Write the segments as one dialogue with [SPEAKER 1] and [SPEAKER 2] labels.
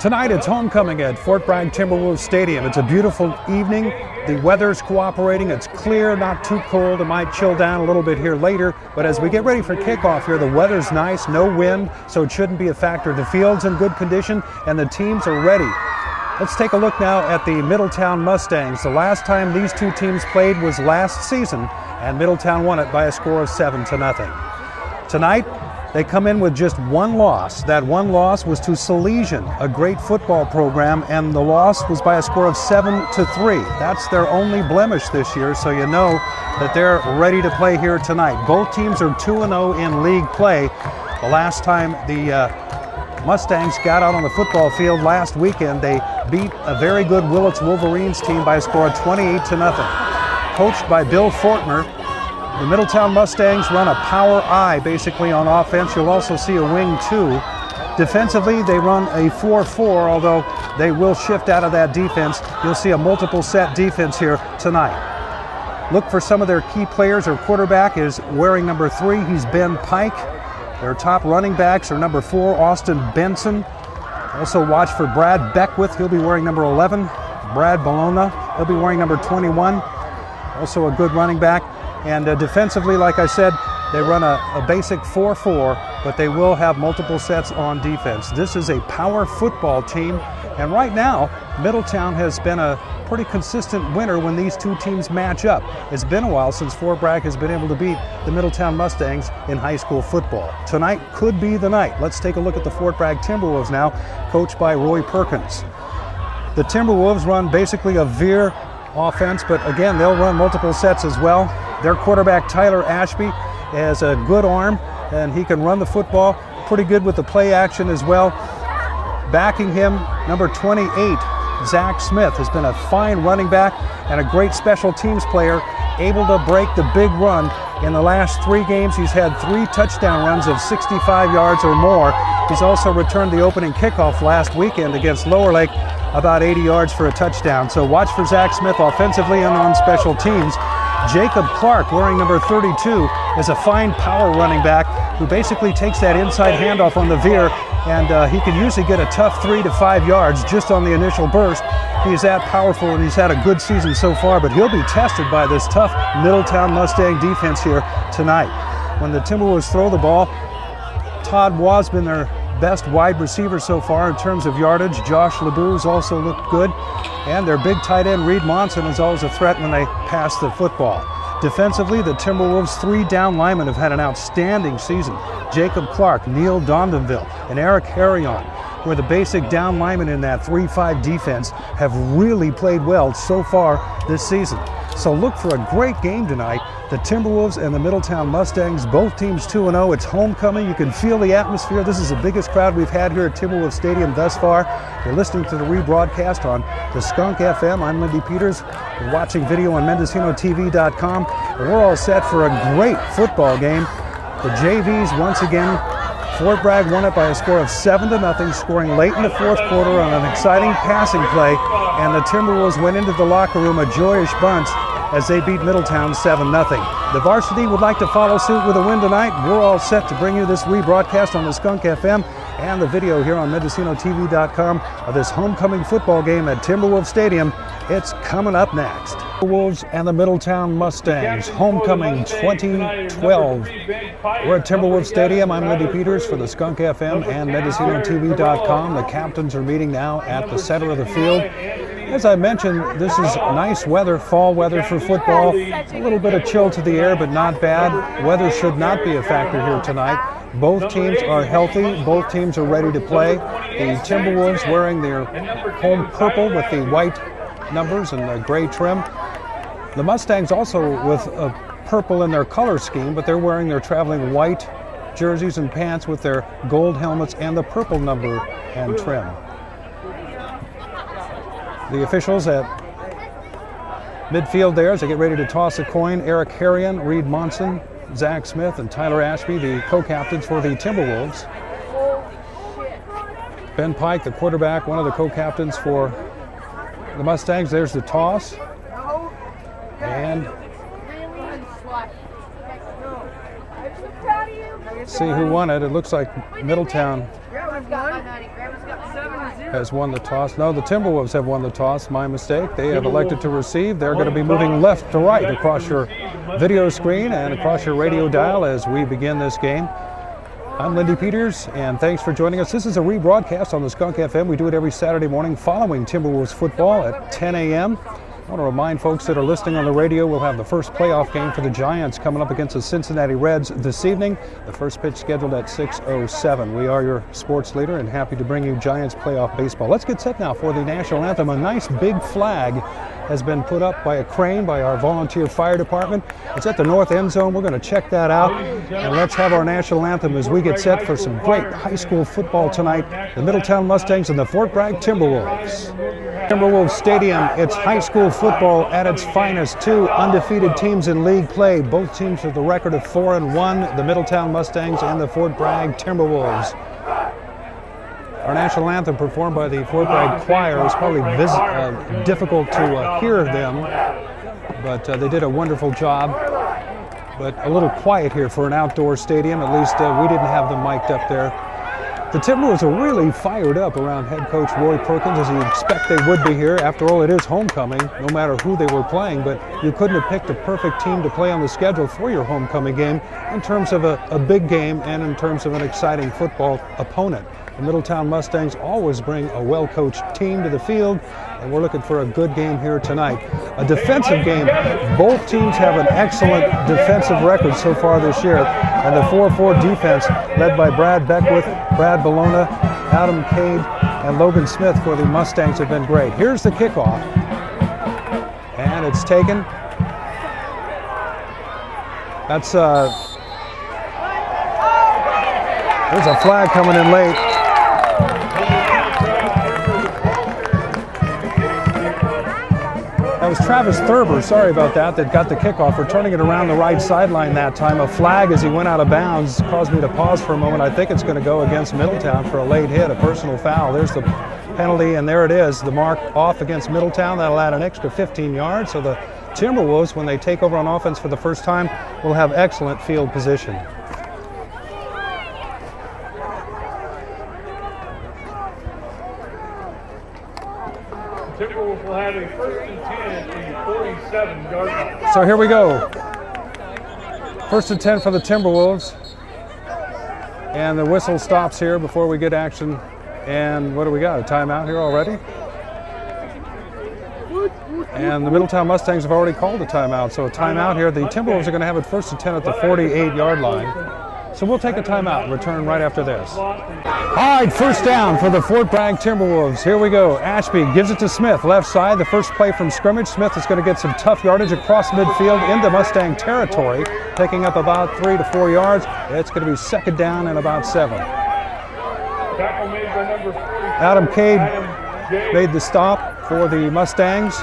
[SPEAKER 1] Tonight it's homecoming at Fort Bragg Timberwolves Stadium. It's a beautiful evening. The weather's cooperating. It's clear, not too cold. It might chill down a little bit here later. But as we get ready for kickoff here, the weather's nice, no wind, so it shouldn't be a factor. The field's in good condition and the teams are ready. Let's take a look now at the Middletown Mustangs. The last time these two teams played was last season, and Middletown won it by a score of 7-0. Tonight, they come in with just one loss. That one loss was to Salesian, a great football program, and the loss was by a score of 7-3. That's their only blemish this year, so you know that they're ready to play here tonight. Both teams are 2-0 in league play. The last time the Mustangs got out on the football field last weekend, they beat a very good Willits Wolverines team by a score of 28-0. Coached by Bill Fortner, the Middletown Mustangs run a power I basically on offense. You'll also see a wing 2. Defensively, they run a 4-4, although they will shift out of that defense. You'll see a multiple set defense here tonight. Look for some of their key players. Their quarterback is wearing number 3. He's Ben Pike. Their top running backs are number 4, Austin Benson. Also watch for Brad Beckwith. He'll be wearing number 11. Brad Bologna, he'll be wearing number 21. Also a good running back. And defensively, like I said, they run a basic 4-4, but they will have multiple sets on defense. This is a power football team, and right now, Middletown has been a pretty consistent winner when these two teams match up. It's been a while since Fort Bragg has been able to beat the Middletown Mustangs in high school football. Tonight could be the night. Let's take a look at the Fort Bragg Timberwolves now, coached by Roy Perkins. The Timberwolves run basically a veer offense, but again, they'll run multiple sets as well. Their quarterback, Tyler Ashby, has a good arm, and he can run the football pretty good with the play action as well. Backing him, number 28, Zach Smith, has been a fine running back and a great special teams player, able to break the big run. In the last 3 games, he's had 3 touchdown runs of 65 yards or more. He's also returned the opening kickoff last weekend against Lower Lake, about 80 yards for a touchdown. So watch for Zach Smith offensively and on special teams. Jacob Clark, wearing number 32, is a fine power running back who basically takes that inside handoff on the veer, and he can usually get a tough 3 to 5 yards just on the initial burst. He's that powerful, and he's had a good season so far, but he'll be tested by this tough Middletown Mustang defense here tonight. When the Timberwolves throw the ball, Todd Waugh's been their best wide receiver so far in terms of yardage. Josh LeBou's also looked good. And their big tight end, Reed Monson, is always a threat when they pass the football. Defensively, the Timberwolves' 3 down linemen have had an outstanding season. Jacob Clark, Neil Dondenville, and Eric Harrion, who are the basic down linemen in that 3-5 defense, have really played well so far this season. So look for a great game tonight. The Timberwolves and the Middletown Mustangs, both teams 2-0. It's homecoming. You can feel the atmosphere. This is the biggest crowd we've had here at Timberwolves Stadium thus far. You're listening to the rebroadcast on the Skunk FM. I'm Lindy Peters. You're watching video on MendocinoTV.com. We're all set for a great football game. The JVs, once again, Fort Bragg won it by a score of 7-0, scoring late in the 4th quarter on an exciting passing play, and the Timberwolves went into the locker room a joyous bunch as they beat Middletown 7-0. The varsity would like to follow suit with a win tonight. We're all set to bring you this rebroadcast on the Skunk FM and the video here on MendocinoTV.com of this homecoming football game at Timberwolves Stadium. It's coming up next. Wolves and the Middletown Mustangs, homecoming 2012. We're at Timberwolves Stadium. I'm Lindy Peters for the Skunk FM and MendocinoTV.com. The captains are meeting now at the center of the field. As I mentioned, this is nice weather, fall weather for football. A little bit of chill to the air, but not bad. Weather should not be a factor here tonight. Both teams are healthy. Both teams are ready to play. The Timberwolves wearing their home purple with the white numbers and the gray trim. The Mustangs also with a purple in their color scheme, but they're wearing their traveling white jerseys and pants with their gold helmets and the purple number and trim. The officials at midfield there as they get ready to toss a coin. Eric Harrion, Reed Monson, Zach Smith, and Tyler Ashby, the co-captains for the Timberwolves. Ben Pike, the quarterback, one of the co-captains for the Mustangs. There's the toss. And see who won it. It looks like Middletown has won the toss. No, the Timberwolves have won the toss. My mistake. They have elected to receive. They're going to be moving left to right across your video screen and across your radio dial as we begin this game. I'm Lindy Peters, and thanks for joining us. This is a rebroadcast on the Skunk FM. We do it every Saturday morning following Timberwolves football at 10 a.m. I want to remind folks that are listening on the radio, we'll have the first playoff game for the Giants coming up against the Cincinnati Reds this evening. The first pitch scheduled at 6:07. We are your sports leader and happy to bring you Giants playoff baseball. Let's get set now for the national anthem. A nice big flag has been put up by a crane by our volunteer fire department. It's at the north end zone. We're going to check that out. And let's have our national anthem as we get set for some great high school football tonight. The Middletown Mustangs and the Fort Bragg Timberwolves. Timberwolves Stadium, it's high school football at its finest. Two undefeated teams in league play. Both teams with a record of 4-1, the Middletown Mustangs and the Fort Bragg Timberwolves. Our national anthem performed by the Fort Bragg Choir is probably difficult to hear them, but they did a wonderful job. But a little quiet here for an outdoor stadium. At least we didn't have them mic'd up there. The Timberwolves are really fired up around head coach Roy Perkins, as you expect they would be here. After all, it is homecoming, no matter who they were playing, but you couldn't have picked a perfect team to play on the schedule for your homecoming game in terms of a big game and in terms of an exciting football opponent. The Middletown Mustangs always bring a well-coached team to the field, and we're looking for a good game here tonight. A defensive game. Both teams have an excellent defensive record so far this year, and the 4-4 defense led by Brad Beckwith, Brad Bologna, Adam Cade, and Logan Smith for the Mustangs have been great. Here's the kickoff, and it's taken. That's there's a flag coming in late. That was Travis Thurber, sorry about that got the kickoff. Returning it around the right sideline that time. A flag as he went out of bounds caused me to pause for a moment. I think it's going to go against Middletown for a late hit, a personal foul. There's the penalty, and there it is. The mark off against Middletown. That'll add an extra 15 yards. So the Timberwolves, when they take over on offense for the first time, will have excellent field position.
[SPEAKER 2] Timberwolves will have a 1st and 10 at the 47-yard line.
[SPEAKER 1] So here we go. 1st and 10 for the Timberwolves. And the whistle stops here before we get action. And what do we got? A timeout here already? And the Middletown Mustangs have already called a timeout. So a timeout here. The Timberwolves are going to have it 1st and 10 at the 48-yard line. So we'll take a timeout and return right after this. All right, 1st down for the Fort Bragg Timberwolves. Here we go. Ashby gives it to Smith, left side. The first play from scrimmage. Smith is going to get some tough yardage across midfield into Mustang territory, taking up about 3 to 4 yards. It's going to be 2nd down and about 7. Adam Cade made the stop for the Mustangs.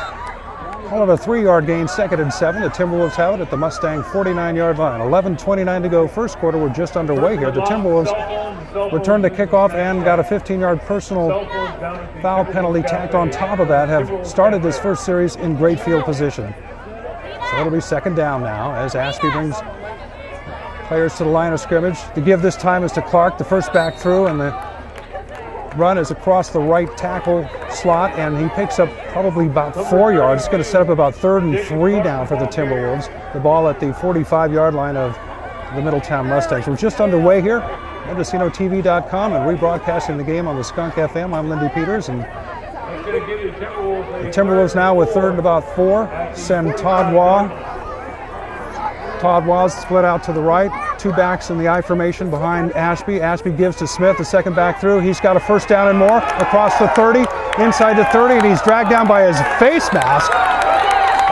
[SPEAKER 1] Call it a 3-yard gain, 2nd and 7. The Timberwolves have it at the Mustang 49-yard line. 11:29 to go. First quarter, we're just underway here. The Timberwolves returned the kickoff and got a 15-yard personal foul penalty tacked on top of that. Have started this first series in great field position. So it'll be 2nd down now as Ashby brings players to the line of scrimmage. The give this time is to Clark, the first back through, and the run is across the right tackle slot, and he picks up probably about 4 yards. It's going to set up about 3rd and 3 down for the Timberwolves. The ball at the 45-yard line of the Middletown Mustangs. We're just underway here. MendocinoTV.com and rebroadcasting the game on the Skunk FM. I'm Lindy Peters, and the Timberwolves now with 3rd and about 4. Send Todd Waugh. Todd Waugh's split out to the right. 2 backs in the I formation behind Ashby. Ashby gives to Smith, the 2nd back through. He's got a 1st down and more across the 30, inside the 30, and he's dragged down by his face mask.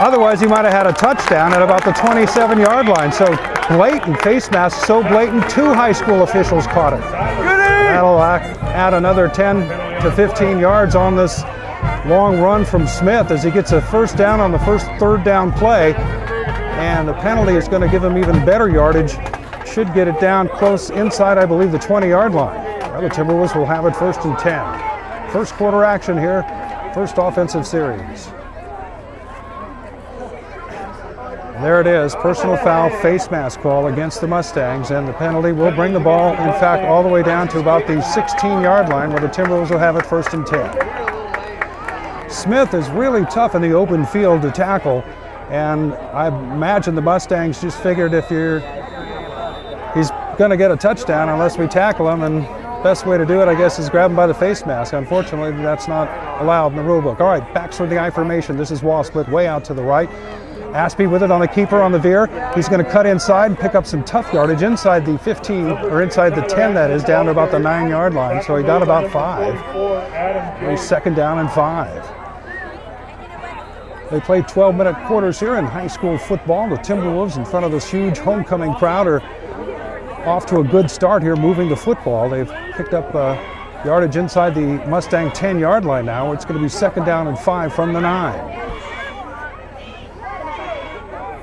[SPEAKER 1] Otherwise, he might have had a touchdown at about the 27-yard line. So blatant face mask, so blatant, 2 high school officials caught it. That'll add another 10 to 15 yards on this long run from Smith as he gets a 1st down on the first 3rd down play. And the penalty is going to give him even better yardage. Should get it down close inside, I believe, the 20-yard line. Well, the Timberwolves will have it 1st and 10. First quarter action here, first offensive series. There it is, personal foul, face mask call against the Mustangs, and the penalty will bring the ball, in fact, all the way down to about the 16-yard line where the Timberwolves will have it 1st and 10. Smith is really tough in the open field to tackle, and I imagine the Mustangs just figured he's going to get a touchdown unless we tackle him, and best way to do it, I guess, is grab him by the face mask. Unfortunately, that's not allowed in the rule book. All right, backs for the I formation. This is wall split way out to the right. Ashby with it on the keeper on the veer. He's going to cut inside and pick up some tough yardage inside the 15, or inside the 10, that is, down to about the 9-yard line. So he got about 5. He's 2nd down and 5. They play 12-minute quarters here in high school football. The Timberwolves, in front of this huge homecoming crowd, are off to a good start here moving the football. They've picked up yardage inside the Mustang 10-yard line now. It's going to be 2nd down and 5 from the 9.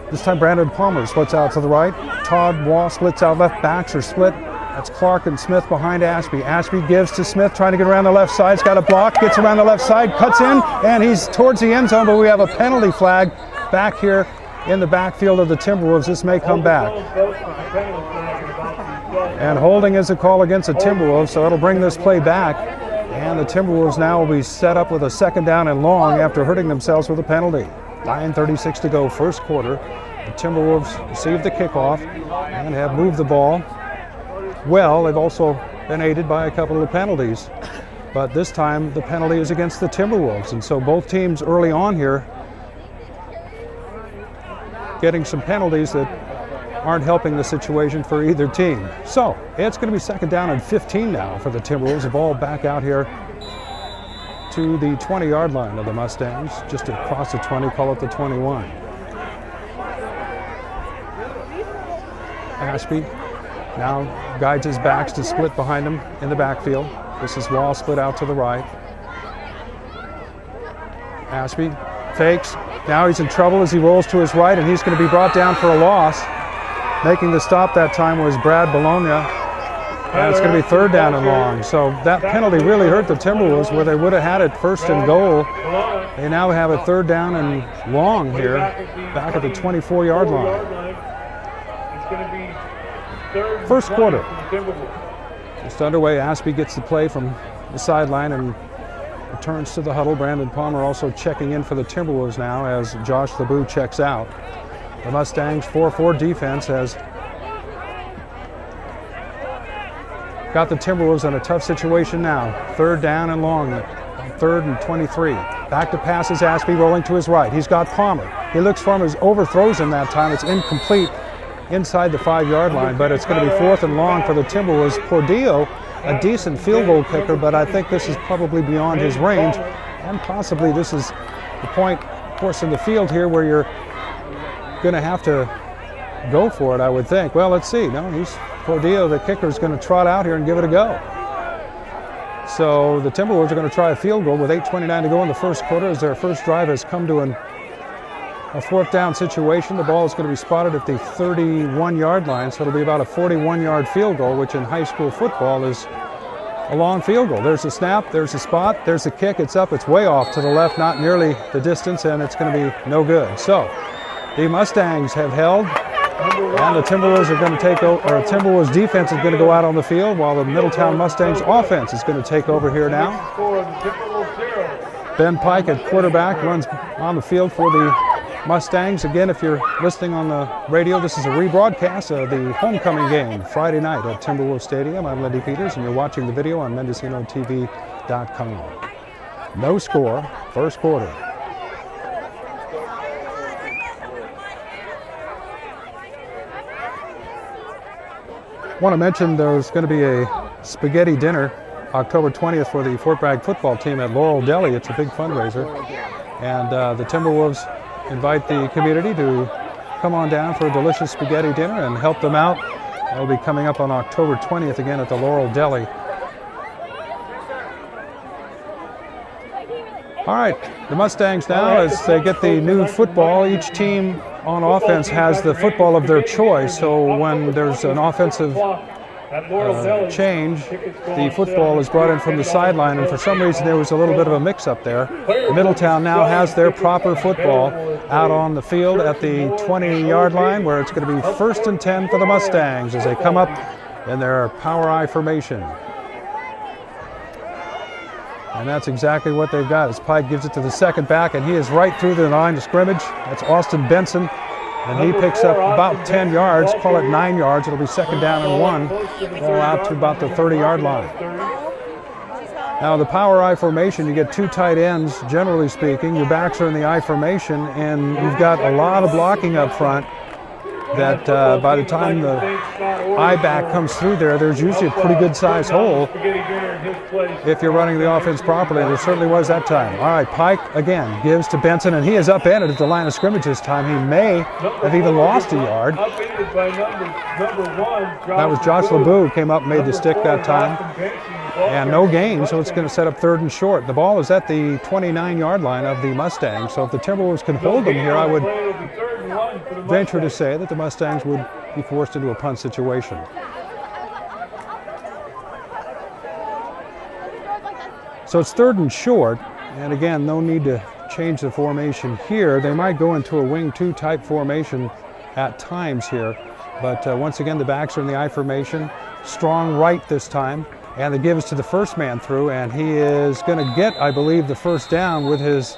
[SPEAKER 1] This time Brandon Palmer splits out to the right. Todd Wall splits out left. Backs are split. That's Clark and Smith behind Ashby. Ashby gives to Smith, trying to get around the left side. He's got a block, gets around the left side, cuts in, and he's towards the end zone, but we have a penalty flag back here in the backfield of the Timberwolves. This may come back. And holding is a call against the Timberwolves, so it'll bring this play back. And the Timberwolves now will be set up with a 2nd down and long after hurting themselves with a penalty. 9:36 to go, 1st quarter. The Timberwolves received the kickoff and have moved the ball well. They've also been aided by a couple of penalties, but this time the penalty is against the Timberwolves, and so both teams early on here getting some penalties that aren't helping the situation for either team. So it's going to be 2nd down and 15 now for the Timberwolves. The ball back out here to the 20-yard line of the Mustangs, just across the 20, call it the 21. Ashby now guides his backs to split behind him in the backfield. This is Wall split out to the right. Ashby fakes. Now he's in trouble as he rolls to his right, and he's going to be brought down for a loss. Making the stop that time was Brad Bologna. And it's going to be 3rd down and long. So that penalty really hurt the Timberwolves, where they would have had it 1st and goal. They now have a 3rd down and long here, back at the 24-yard line. 1st quarter. Just underway. Ashby gets the play from the sideline and returns to the huddle. Brandon Palmer also checking in for the Timberwolves now as Josh LeBoux checks out. The Mustangs 4-4 defense has got the Timberwolves in a tough situation now. 3rd down and long, 3rd and 23. Back to passes, Ashby rolling to his right. He's got Palmer. He looks for him, as overthrows him that time. It's incomplete inside the 5-yard line, but it's going to be 4th and long for the Timberwolves. Portillo, a decent field goal kicker, but I think this is probably beyond his range, and possibly this is the point, of course, in the field here where you're going to have to go for it, I would think. Well, let's see. No, Portillo, the kicker, is going to trot out here and give it a go. So the Timberwolves are going to try a field goal with 8:29 to go in the 1st quarter, as their first drive has come to a 4th down situation. The ball is going to be spotted at the 31-yard line, so it'll be about a 41-yard field goal, which in high school football is a long field goal. There's the snap, there's the spot, there's the kick. It's up, it's way off to the left, not nearly the distance, and it's going to be no good. So the Mustangs have held, and the Timberwolves are going to take over, or Timberwolves defense is going to go out on the field, while the Middletown Mustangs offense is going to take over here now. Ben Pike at quarterback runs on the field for the Mustangs. Again, if you're listening on the radio, this is a rebroadcast of the homecoming game Friday night at Timberwolves Stadium. I'm Lindy Peters, and you're watching the video on MendocinoTV.com. No score, 1st quarter. I want to mention there's going to be a spaghetti dinner October 20th for the Fort Bragg football team at Laurel Deli. It's a big fundraiser, and the Timberwolves invite the community to come on down for a delicious spaghetti dinner and help them out. That'll be coming up on October 20th again at the Laurel Deli. All right, the Mustangs now, as they get the new football, each team on offense has the football of their choice. So when there's an offensive change, the football is brought in from the sideline, and for some reason there was a little bit of a mix-up there. Middletown now has their proper football out on the field at the 20-yard line, where it's going to be 1st and 10 for the Mustangs as they come up in their power I formation. And that's exactly what they've got as Pike gives it to the second back, and he is right through the line of scrimmage. That's Austin Benson, and he picks up about 10 yards, call it 9 yards. It'll be 2nd down and 1, ball out to about the 30-yard line. Now, the power I formation, you get 2 tight ends, generally speaking. Your backs are in the I formation, and you've got a lot of blocking up front that by the time the I back comes through there, there's usually a pretty good size hole if you're running the offense properly. There certainly was that time. All right, Pike again gives to Benson, and he is upended at the line of scrimmage this time. He may have even lost a yard. That was Josh LeBeau who came up and made the stick that time. And no gain, so it's going to set up 3rd and short. The ball is at the 29-yard line of the Mustangs, so if the Timberwolves can hold them here, I would venture to say that the Mustangs would be forced into a punt situation. So it's 3rd and short, and again, no need to change the formation here. They might go into a wing 2 type formation at times here, but once again, the backs are in the I formation. Strong right this time, and the give is to the first man through, and he is going to get, I believe, the 1st down with his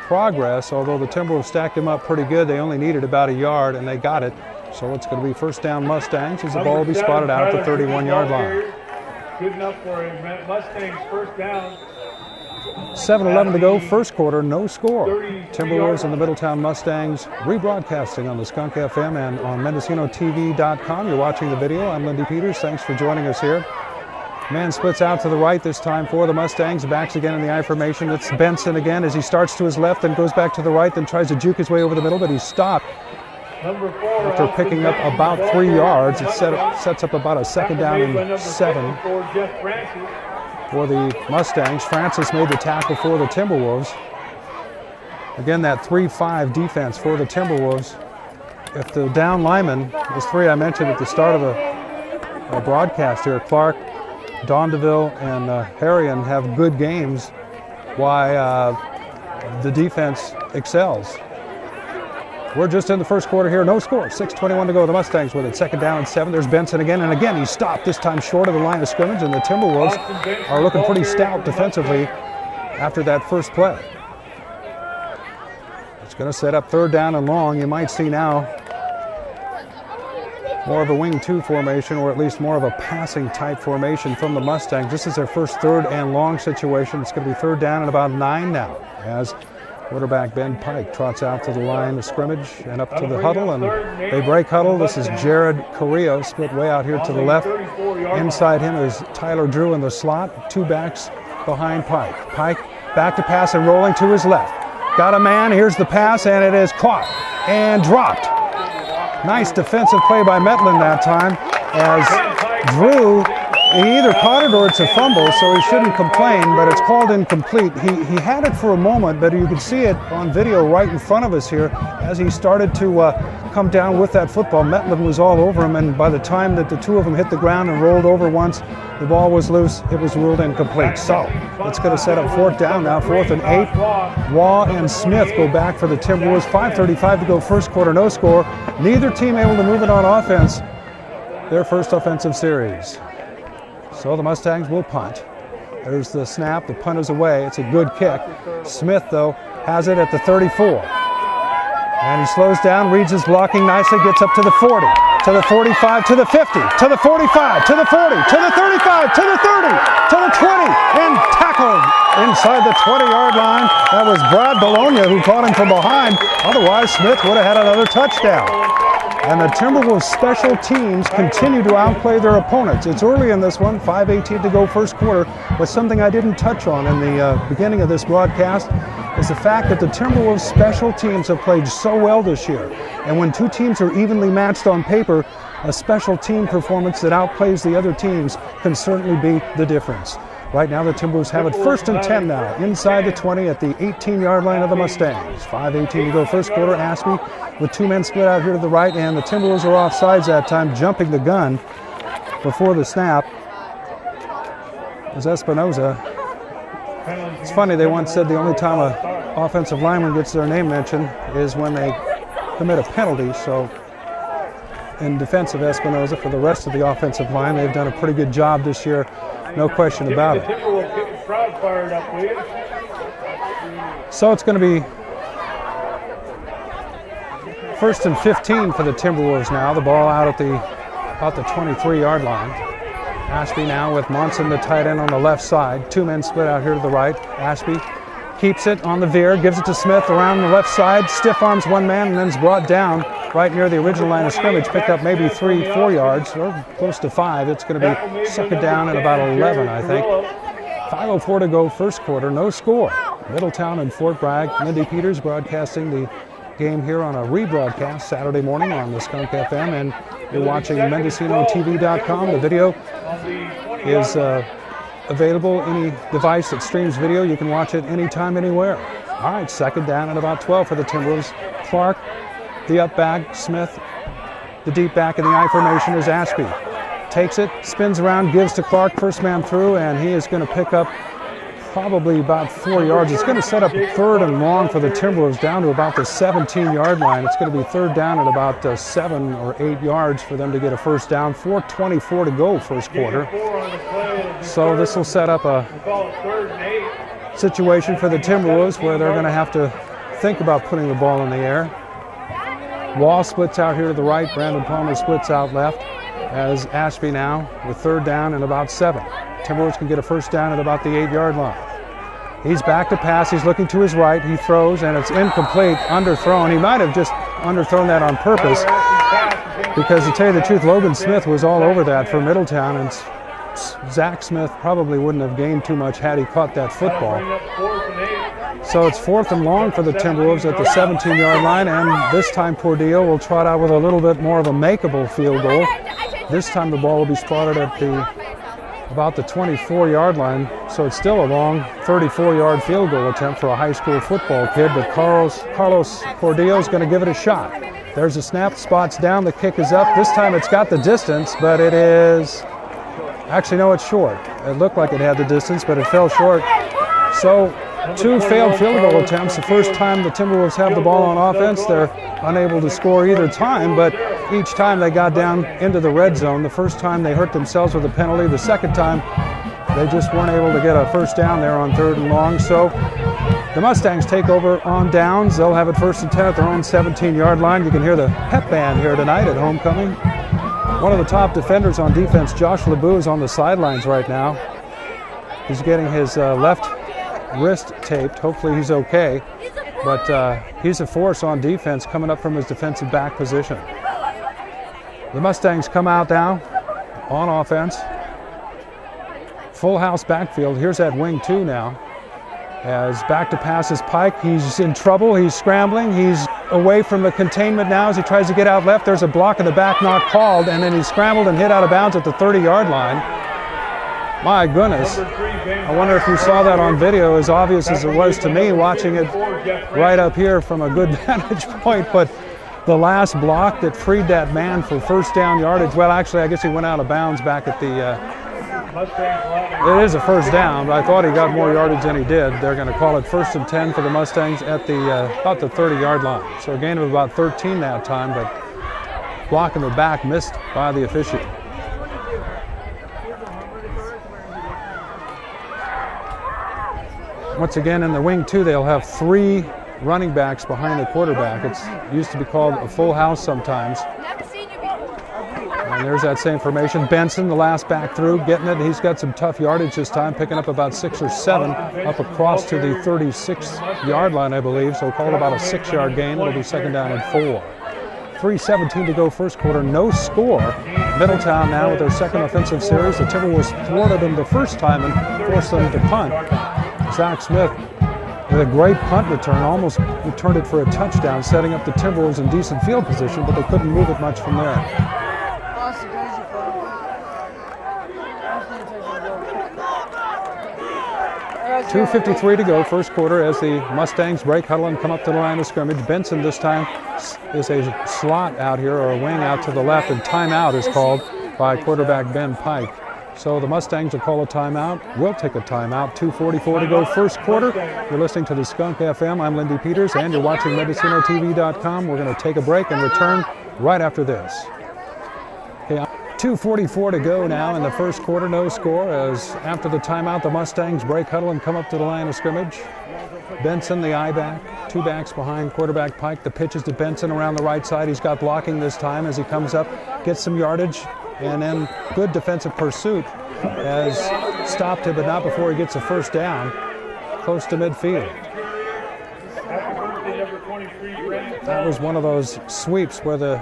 [SPEAKER 1] progress. Although the Timberwolves stacked him up pretty good, they only needed about a yard, and they got it. So it's going to be 1st down Mustangs as the ball will be spotted out at the 31-yard line.
[SPEAKER 2] Good enough for a Mustangs 1st down.
[SPEAKER 1] 7:11 to go, 1st quarter, no score. Timberwolves and the Middletown Mustangs rebroadcasting on the Skunk FM and on MendocinoTV.com. You're watching the video. I'm Lindy Peters. Thanks for joining us here. Man splits out to the right this time for the Mustangs. Backs again in the I formation. It's Benson again as he starts to his left and goes back to the right, then tries to juke his way over the middle, but he's stopped. After picking up about 3 yards, it sets up about a 2nd down and 7 for the Mustangs. Francis made the tackle for the Timberwolves. Again, that 3-5 defense for the Timberwolves. If the down linemen, those 3 I mentioned at the start of the broadcast here, Clark, Dondeville, and Harrion have good games, why the defense excels. We're just in the 1st quarter here, no score, 6:21 to go. The Mustangs with it, 2nd down and 7. There's Benson again, and again he's stopped, this time short of the line of scrimmage, and the Timberwolves are looking pretty stout defensively after that first play. It's going to set up 3rd down and long. You might see now more of a wing 2 formation, or at least more of a passing type formation from the Mustangs. This is their first 3rd and long situation. It's going to be 3rd down and about 9 now as quarterback Ben Pike trots out to the line of scrimmage and up to the huddle, and they break huddle. This is Jared Carrillo, split way out here to the left. Inside him is Tyler Drew in the slot, 2 backs behind Pike. Pike back to pass and rolling to his left. Got a man, here's the pass, and it is caught and dropped. Nice defensive play by Metlin that time, as Drew, he either caught it or it's a fumble, so he shouldn't complain, but it's called incomplete. He had it for a moment, but you could see it on video right in front of us here as he started to come down with that football. Metlin was all over him, and by the time that the 2 of them hit the ground and rolled over once, the ball was loose. It was ruled incomplete. So it's going to set up 4th down now, 4th and 8. Waugh and Smith go back for the Timberwolves. 5:35 to go, 1st quarter, no score. Neither team able to move it on offense. Their first offensive series. So the Mustangs will punt. There's the snap. The punt is away. It's a good kick. Smith, though, has it at the 34. And he slows down, reads his blocking nicely, gets up to the 40, to the 45, to the 50, to the 45, to the 40, to the 35, to the 30, to the 20, and tackled inside the 20-yard line. That was Brad Bologna who caught him from behind. Otherwise, Smith would have had another touchdown. And the Timberwolves special teams continue to outplay their opponents. It's early in this one, 5:18 to go, 1st quarter, but something I didn't touch on in the beginning of this broadcast is the fact that the Timberwolves special teams have played so well this year. And when 2 teams are evenly matched on paper, a special team performance that outplays the other teams can certainly be the difference. Right now, the Timberwolves have it 1st and 10 now, inside the 20 at the 18-yard line of the Mustangs. 5:18 to go, 1st quarter. Aspie with 2 men split out here to the right, and the Timberwolves are off sides that time, jumping the gun. before the snap was Espinoza. It's funny, they once said the only time an offensive lineman gets their name mentioned is when they commit a penalty. So in defense of Espinoza, for the rest of the offensive line, they've done a pretty good job this year, no question about it. So it's going to be 1st and 15 for the Timberwolves now. The ball out at about the 23-yard line. Ashby now with Monson, the tight end, on the left side. Two men split out here to the right. Ashby keeps it on the veer, gives it to Smith around the left side, stiff arms one man, and then is brought down right near the original line of scrimmage. Picked up maybe 3-4 yards, or close to 5. It's going to be suckered down at about 11, I think. 5:04 to go, first quarter, no score. Middletown and Fort Bragg. Lindy Peters broadcasting the game here on a rebroadcast Saturday morning on the Skunk FM, and you're watching MendocinoTV.com. The video is available, any device that streams video. You can watch it anytime, anywhere. All right, second down and about 12 for the Timberwolves. Clark, the up back. Smith, the deep back in the I formation is Ashby. Takes it, spins around, gives to Clark, first man through, and he is going to pick up probably about 4 yards. It's going to set up 3rd and long for the Timberwolves down to about the 17-yard line. It's going to be 3rd down at about 7 or 8 yards for them to get a first down. 4:24 to go, first quarter. So this will set up a situation for the Timberwolves where they're going to have to think about putting the ball in the air. Wall splits out here to the right. Brandon Palmer splits out left as Ashby now with 3rd down and about 7. Timberwolves can get a first down at about the 8-yard line. He's back to pass. He's looking to his right. He throws, and it's incomplete, underthrown. He might have just underthrown that on purpose because, to tell you the truth, Logan Smith was all over that for Middletown, and Zach Smith probably wouldn't have gained too much had he caught that football. So it's 4th and long for the Timberwolves at the 17-yard line, and this time Portillo will trot out with a little bit more of a makeable field goal. This time the ball will be spotted at about the 24-yard line, so it's still a long 34-yard field goal attempt for a high school football kid, but Carlos Portillo is going to give it a shot. There's a snap, spots down, the kick is up. This time it's got the distance, but it is, actually no, it's short. It looked like it had the distance, but it fell short. So 2 failed field goal attempts. The first time the Timberwolves have the ball on offense, they're unable to score either time, but each time they got down into the red zone. The first time they hurt themselves with a penalty. The second time they just weren't able to get a first down there on 3rd and long. So the Mustangs take over on downs. They'll have it 1st and 10 at their own 17-yard line. You can hear the pep band here tonight at homecoming. One of the top defenders on defense, Josh LeBeau, is on the sidelines right now. He's getting his left wrist taped. Hopefully he's okay. But he's a force on defense coming up from his defensive back position. The Mustangs come out now on offense. Full house backfield. Here's that wing 2 now. As back to pass is Pike. He's in trouble. He's scrambling. He's away from the containment now as he tries to get out left. There's a block in the back not called, and then he scrambled and hit out of bounds at the 30-yard line. My goodness. I wonder if you saw that on video, as obvious as it was to me watching it right up here from a good vantage point, but the last block that freed that man for first down yardage, well, actually, I guess he went out of bounds back at the, it is a first down, but I thought he got more yardage than he did. They're going to call it 1st and 10 for the Mustangs at the about the 30-yard line. So a gain of about 13 that time, but block in the back missed by the official. Once again, in the wing 2, they'll have 3 running backs behind the quarterback. It used to be called a full house sometimes. And there's that same formation. Benson, the last back through, getting it. He's got some tough yardage this time, picking up about 6 or 7 up across to the 36-yard line, I believe. So called about a 6-yard gain. It'll be 2nd down and 4. 3:17 to go first quarter, no score. Middletown now with their second offensive series. The Timberwolves thwarted them the first time and forced them to punt. Zach Smith with a great punt return, almost returned it for a touchdown, setting up the Timberwolves in decent field position, but they couldn't move it much from there. 2:53 to go, first quarter, as the Mustangs break huddle and come up to the line of scrimmage. Benson this time is a slot out here, or a wing out to the left, and timeout is called by quarterback Ben Pike. So the Mustangs will call a timeout. We'll take a timeout. 2:44 to go first quarter. You're listening to the Skunk FM. I'm Lindy Peters, and you're watching MendocinoTV.com. We're going to take a break and return right after this. Okay, 2:44 to go now in the first quarter. No score, as after the timeout, the Mustangs break huddle and come up to the line of scrimmage. Benson, the I-back, two backs behind quarterback Pike. The pitch is to Benson around the right side. He's got blocking this time as he comes up, gets some yardage, and then good defensive pursuit has stopped him, but not before he gets a first down close to midfield. That was one of those sweeps where the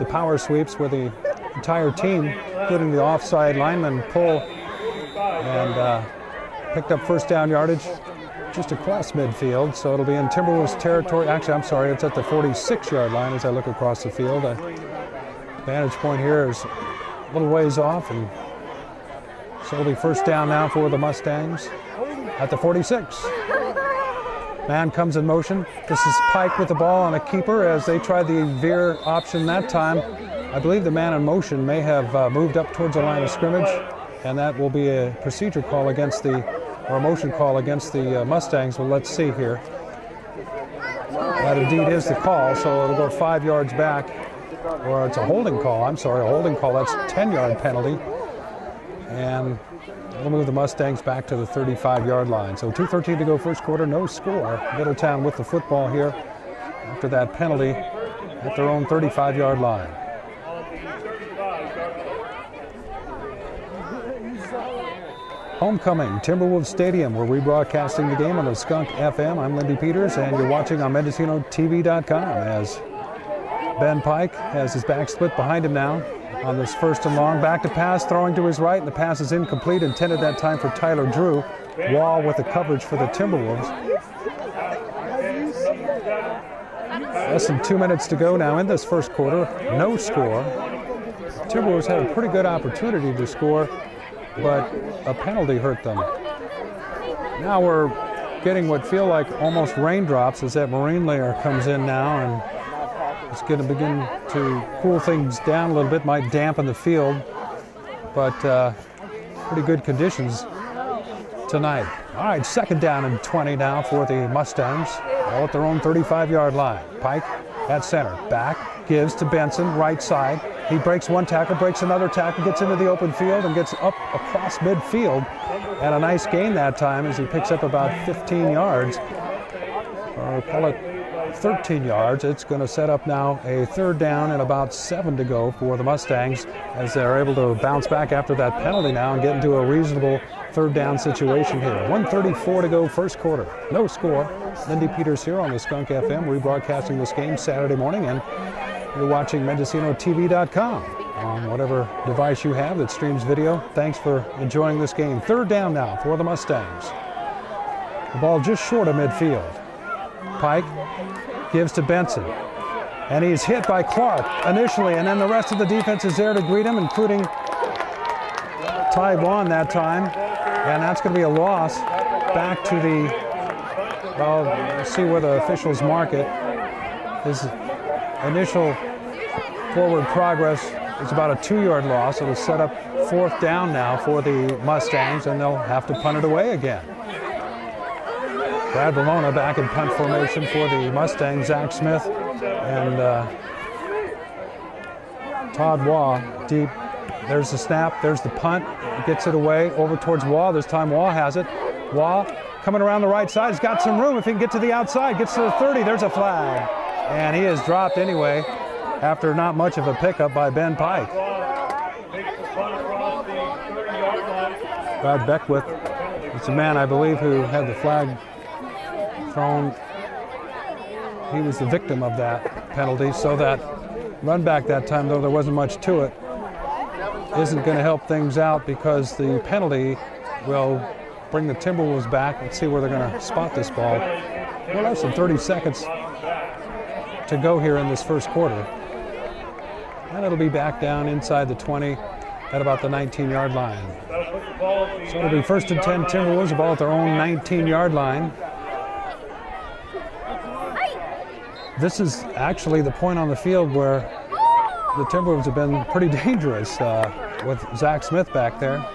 [SPEAKER 1] power sweeps where the entire team, including the offside lineman, pull and picked up first down yardage just across midfield, so it'll be in Timberwolves territory. Actually, I'm sorry, it's at the 46-yard line as I look across the field. The vantage point here is a little ways off, and so it'll be first down now for the Mustangs at the 46. Man comes in motion. This is Pike with the ball on a keeper as they tried the veer option that time. I believe the man in motion may have moved up towards the line of scrimmage, and that will be a procedure call against or a motion call against the Mustangs. Well, let's see here. That indeed is the call, so it'll go 5 yards back, or it's a holding call. I'm sorry, a holding call. That's a 10-yard penalty, and we'll move the Mustangs back to the 35-yard line. So 2:13 to go first quarter, no score. Middletown with the football here after that penalty at their own 35-yard line. Homecoming, Timberwolves Stadium. We're rebroadcasting the game on the Skunk FM. I'm Lindy Peters, and you're watching on MendocinoTV.com as Ben Pike has his back split behind him now on this first and long. Back to pass, throwing to his right, and the pass is incomplete, intended that time for Tyler Drew. Wall with the coverage for the Timberwolves. Less than 2 minutes to go now in this first quarter. No score. Timberwolves had a pretty good opportunity to score, but a penalty hurt them. Now we're getting what feel like almost raindrops as that marine layer comes in now, and it's going to begin to cool things down a little bit, might dampen the field, but pretty good conditions tonight. All right, second down and 20 now for the Mustangs, all at their own 35-yard line. Pike at center, back, gives to Benson, right side. He breaks one tackle, breaks another tackle, gets into the open field and gets up across midfield. And a nice gain that time as he picks up about 15 yards, or call it 13 yards. It's going to set up now a third down and about 7 to go for the Mustangs as they're able to bounce back after that penalty now and get into a reasonable third down situation here. 1:34 to go first quarter. No score. Lindy Peters here on the Skunk FM, rebroadcasting this game Saturday morning, and you're watching MendocinoTV.com on whatever device you have that streams video. Thanks for enjoying this game. Third down now for the Mustangs. The ball just short of midfield. Pike gives to Benson, and he's hit by Clark initially, and then the rest of the defense is there to greet him, including Taiwan that time, and that's going to be a loss back to the, well, let's see where the officials mark it. His initial forward progress is about a 2-yard loss. It'll set up fourth down now for the Mustangs, and they'll have to punt it away again. Brad Bologna back in punt formation for the Mustangs. Zach Smith and Todd Waugh deep. There's the snap, there's the punt. Gets it away over towards Waugh. This time Waugh has it. Waugh coming around the right side. He's got some room. If he can get to the outside, gets to the 30, there's a flag. And he is dropped anyway after not much of a pickup by Ben Pike. Brad Beckwith, it's a man I believe who had the flag thrown. He was the victim of that penalty, so that run back that time, though there wasn't much to it, isn't going to help things out because the penalty will bring the Timberwolves back. Let's see where they're going to spot this ball. Well, less than 30 seconds to go here in this first quarter. And it'll be back down inside the 20 at about the 19-yard line. So it'll be first and 10 Timberwolves, the ball at their own 19-yard line. This is actually the point on the field where the Timberwolves have been pretty dangerous with Zach Smith back there.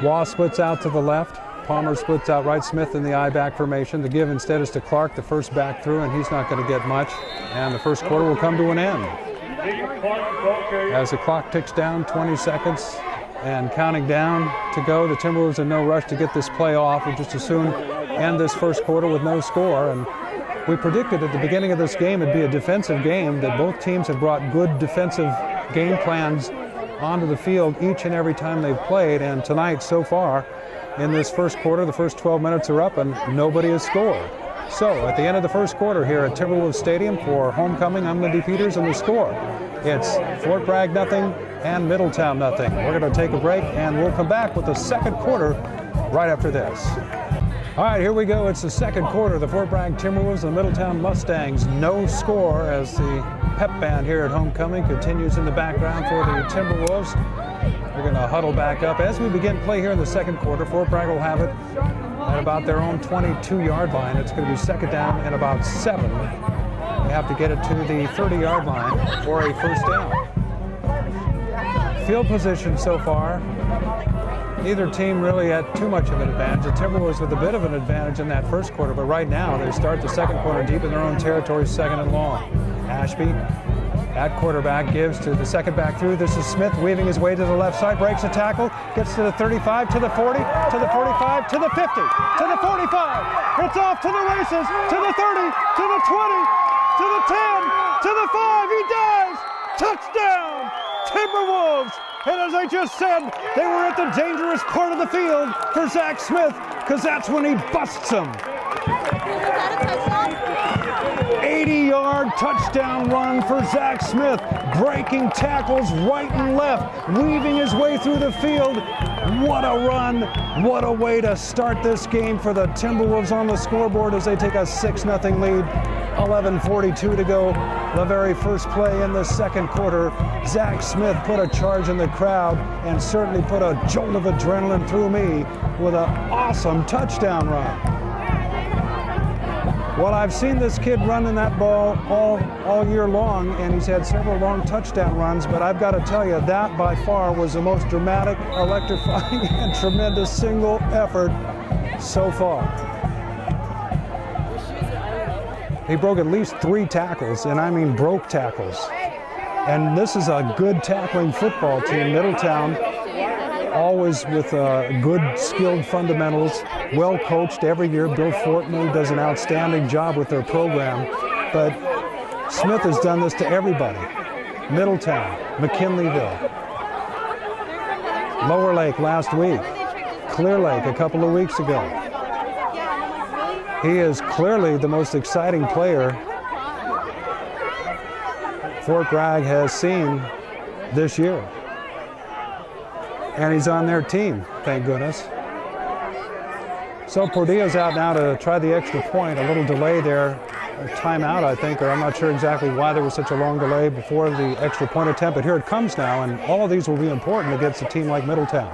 [SPEAKER 1] Waugh splits out to the left. Palmer splits out right. Smith in the I-back formation. The give instead is to Clark, the first back through, and he's not going to get much. And the first quarter will come to an end. As the clock ticks down, 20 seconds and counting down to go. The Timberwolves in no rush to get this play off. We'll just as soon end this first quarter with no score. And we predicted at the beginning of this game it'd be a defensive game, that both teams have brought good defensive game plans onto the field each and every time they've played. And tonight, so far, in this first quarter, the first 12 minutes are up and nobody has scored. So at the end of the first quarter here at Timberwolves Stadium for homecoming, I'm Lindy Peters, and the score, it's Fort Bragg nothing and Middletown nothing. We're going to take a break and we'll come back with the second quarter right after this. All right, here we go. It's the second quarter. The Fort Bragg Timberwolves and the Middletown Mustangs, no score, as the pep band here at homecoming continues in the background for the Timberwolves. We're going to huddle back up as we begin play here in the second quarter. Fort Bragg will have it at about their own 22-yard line. It's going to be second down and about 7. They have to get it to the 30-yard line for a first down. Field position so far, neither team really had too much of an advantage. The Timberwolves with a bit of an advantage in that first quarter, but right now they start the second quarter deep in their own territory, second and long. Ashby at quarterback gives to the second back through. This is Smith weaving his way to the left side, breaks a tackle, gets to the 35, to the 40, to the 45, to the 50, to the 45. It's off to the races, to the 30, to the 20, to the 10, to the 5. He dives. Touchdown, Timberwolves. And as I just said, they were at the dangerous part of the field for Zach Smith, because that's when he busts them. 80-yard touchdown run for Zach Smith, breaking tackles right and left, weaving his way through the field. What a run, what a way to start this game for the Timberwolves on the scoreboard as they take a 6-0 lead. 11:42 to go, the very first play in the second quarter. Zach Smith put a charge in the crowd and certainly put a jolt of adrenaline through me with an awesome touchdown run. Well, I've seen this kid running that ball all year long, and he's had several long touchdown runs, but I've got to tell you, that by far was the most dramatic, electrifying, and tremendous single effort so far. He broke at least 3 tackles, and I mean broke tackles. And this is a good tackling football team. Middletown, always with good, skilled fundamentals, well coached every year. Bill Fortney does an outstanding job with their program. But Smith has done this to everybody. Middletown, McKinleyville, Lower Lake last week, Clear Lake a couple of weeks ago. He is clearly the most exciting player Fort Bragg has seen this year. And he's on their team, thank goodness. So Pordilla's out now to try the extra point. A little delay there, a timeout, I think, or I'm not sure exactly why there was such a long delay before the extra point attempt, but here it comes now, and all of these will be important against a team like Middletown.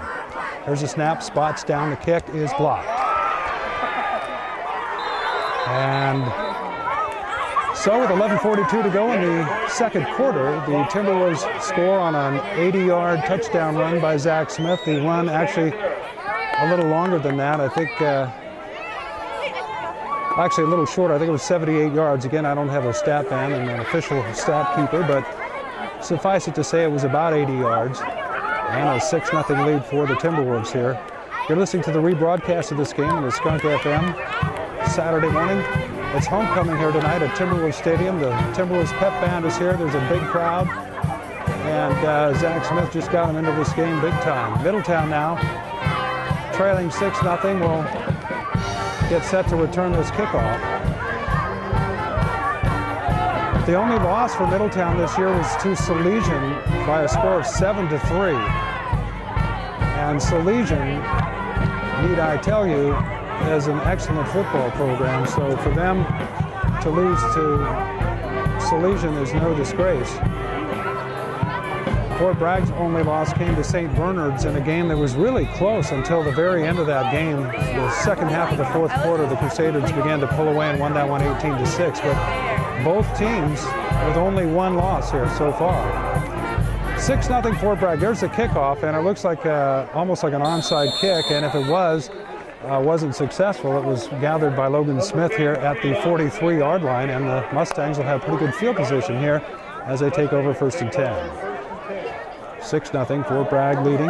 [SPEAKER 1] There's a snap, spots down, the kick is blocked. And so with 11:42 to go in the second quarter, the Timberwolves score on an 80-yard touchdown run by Zach Smith. The run actually a little longer than that. I think, actually a little shorter. I think it was 78 yards. Again, I don't have a stat man and an official stat keeper, but suffice it to say it was about 80 yards. And a 6-0 lead for the Timberwolves here. You're listening to the rebroadcast of this game on the Skunk FM Saturday morning. It's homecoming here tonight at Timberwolves Stadium. The Timberwolves pep band is here. There's a big crowd. And Zach Smith just got him into this game big time. Middletown now, trailing 6-0, will get set to return this kickoff. The only loss for Middletown this year was to Salesian by a score of 7-3. And Salesian, need I tell you, has an excellent football program, so for them to lose to Salesian is no disgrace. Fort Bragg's only loss came to St. Bernard's in a game that was really close until the very end of that game. The second half of the fourth quarter, the Crusaders began to pull away and won that one 18-6. But both teams with only one loss here so far. 6-0 Fort Bragg. There's the kickoff, and it looks like almost like an onside kick, and if it wasn't successful. It was gathered by Logan Smith here at the 43-yard line, and the Mustangs will have pretty good field position here as they take over 1st and 10. 6-0 Fort Bragg leading.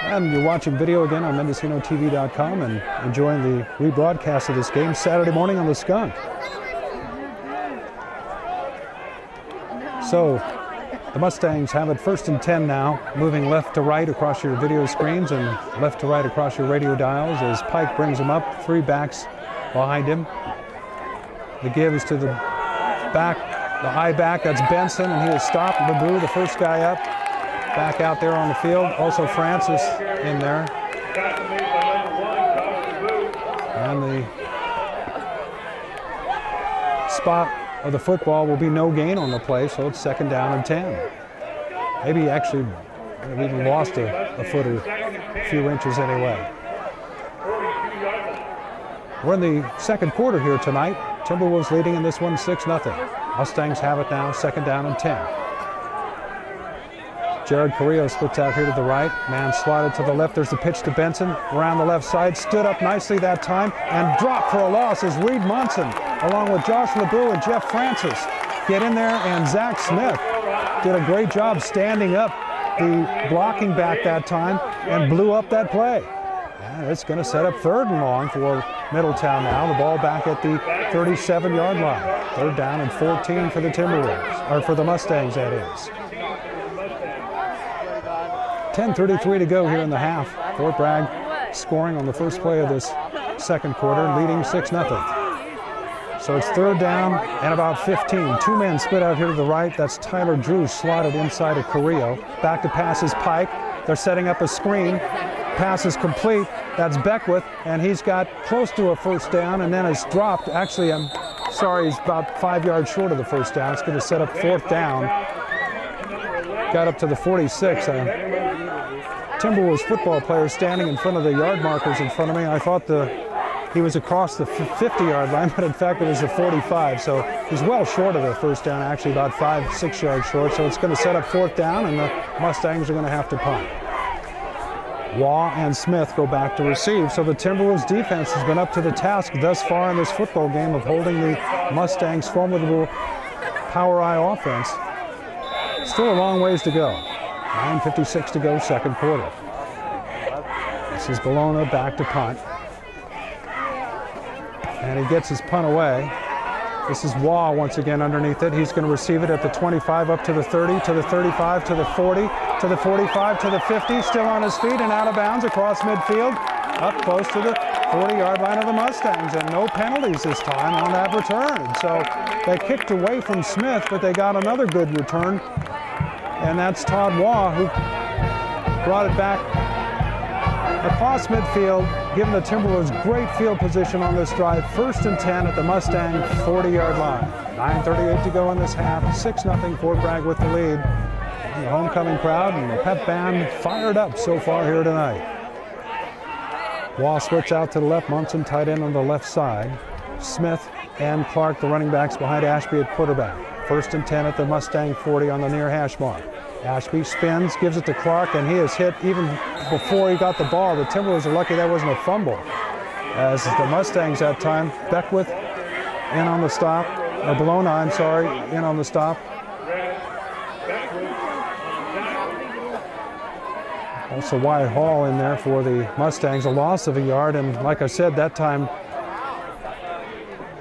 [SPEAKER 1] And you're watching video again on MendocinoTV.com and enjoying the rebroadcast of this game Saturday morning on the Skunk. So the Mustangs have it 1st and 10 now, moving left to right across your video screens and left to right across your radio dials as Pike brings them up, 3 backs behind him. The give is to the back, the high back, that's Benson, and he is stopped. Babu, the first guy up, back out there on the field. Also Francis in there. And the spot of the football will be no gain on the play, so it's 2nd down and 10. Maybe actually we've even lost a foot or a few inches anyway. We're in the 2nd quarter here tonight. Timberwolves leading in this one 6-0. Mustangs have it now, 2nd down and 10. Jared Carrillo splits out here to the right. Man slotted to the left. There's the pitch to Benson. Around the left side. Stood up nicely that time and dropped for a loss as Reed Munson, along with Josh LeBeau and Jeff Francis, get in there, and Zach Smith did a great job standing up the blocking back that time and blew up that play. And it's going to set up 3rd and long for Middletown now. The ball back at the 37-yard line. 3rd down and 14 for the Timberwolves, or for the Mustangs, that is. 10:33 to go here in the half. Fort Bragg scoring on the first play of this 2nd quarter, leading 6-0. So it's 3rd down and about 15. 2 men split out here to the right. That's Tyler Drew slotted inside of Carrillo. Back to pass is Pike. They're setting up a screen. Pass is complete. That's Beckwith, and he's got close to a 1st down, and then it's dropped. Actually, I'm sorry, he's about 5 yards short of the 1st down. It's going to set up 4th down. Got up to the 46. Timberwolves football player standing in front of the yard markers in front of me. I thought he was across the 50-yard line, but in fact it was the 45. So he's well short of the 1st down, actually about 5-6 yards short. So it's going to set up 4th down, and the Mustangs are going to have to punt. Waugh and Smith go back to receive. So the Timberwolves defense has been up to the task thus far in this football game of holding the Mustangs' formidable power eye offense. Still a long ways to go. 9:56 to go, 2nd quarter. This is Bologna back to punt. And he gets his punt away. This is Waugh once again underneath it. He's going to receive it at the 25, up to the 30, to the 35, to the 40, to the 45, to the 50. Still on his feet and out of bounds across midfield. Up close to the 40-yard line of the Mustangs, and no penalties this time on that return. So they kicked away from Smith, but they got another good return. And that's Todd Waugh, who brought it back across midfield, giving the Timberwolves great field position on this drive. 1st and 10 at the Mustang 40-yard line. 9:38 to go in this half. 6-0 Fort Bragg with the lead. And the homecoming crowd and the pep band fired up so far here tonight. Waugh splits out to the left. Munson tight end on the left side. Smith and Clark, the running backs, behind Ashby at quarterback. 1st and 10 at the Mustang 40 on the near hash mark. Ashby spins, gives it to Clark, and he is hit even before he got the ball. The Timberwolves are lucky that wasn't a fumble. As the Mustangs that time, Beckwith in on the stop, or Bologna, I'm sorry, in on the stop. Also Wyatt Hall in there for the Mustangs, a loss of a yard, and like I said, that time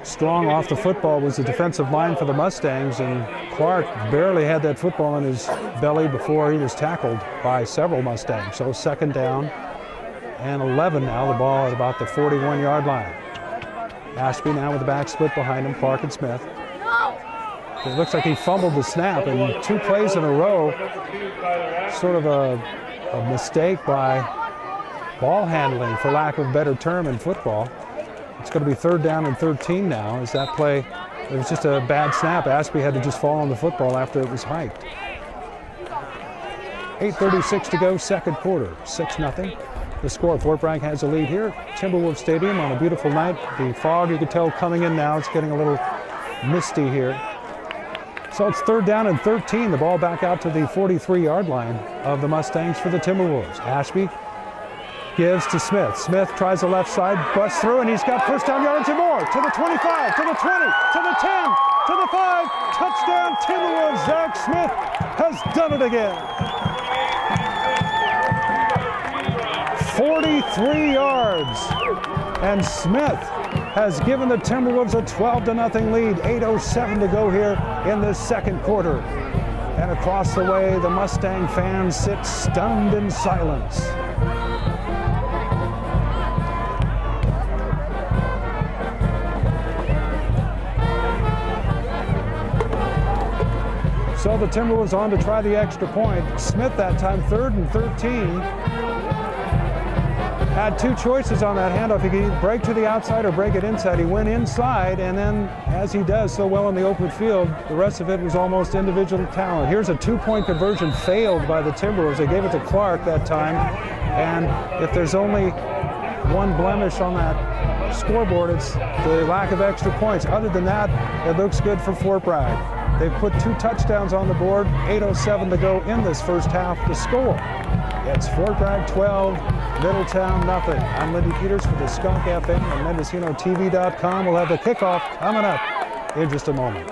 [SPEAKER 1] strong off the football was the defensive line for the Mustangs, and Clark barely had that football in his belly before he was tackled by several Mustangs. So 2nd down and 11 now, the ball at about the 41-yard line. Ashby now with the back split behind him, Clark and Smith. It looks like he fumbled the snap, and 2 plays in a row, sort of a mistake by ball handling, for lack of a better term in football. It's going to be 3rd down and 13 now, as that play, it was just a bad snap. Ashby had to just fall on the football after it was hiked. 8:36 to go, 2nd quarter, 6-0. The score, Fort Bragg has a lead here. Timberwolves Stadium on a beautiful night. The fog, you can tell, coming in now. It's getting a little misty here. So it's 3rd down and 13. The ball back out to the 43-yard line of the Mustangs for the Timberwolves. Ashby gives to Smith. Smith tries the left side, busts through, and he's got first down yards and more. To the 25, to the 20, to the 10, to the 5. Touchdown Timberwolves. Zach Smith has done it again. 43 yards. And Smith has given the Timberwolves a 12-0 lead. 8:07 to go here in this second quarter. And across the way, the Mustang fans sit stunned in silence. So the Timberwolves on to try the extra point. Smith that time, 3rd and 13. Had 2 choices on that handoff. He could either break to the outside or break it inside. He went inside, and then, as he does so well in the open field, the rest of it was almost individual talent. Here's a 2-point conversion failed by the Timberwolves. They gave it to Clark that time, and if there's only one blemish on that scoreboard, it's the lack of extra points. Other than that, it looks good for Fort Bragg. They've put 2 touchdowns on the board, 8:07 to go in this first half to score. It's Fort Bragg 12, Middletown nothing. I'm Lindy Peters for the Skunk FM and MendocinoTV.com. We'll have the kickoff coming up in just a moment.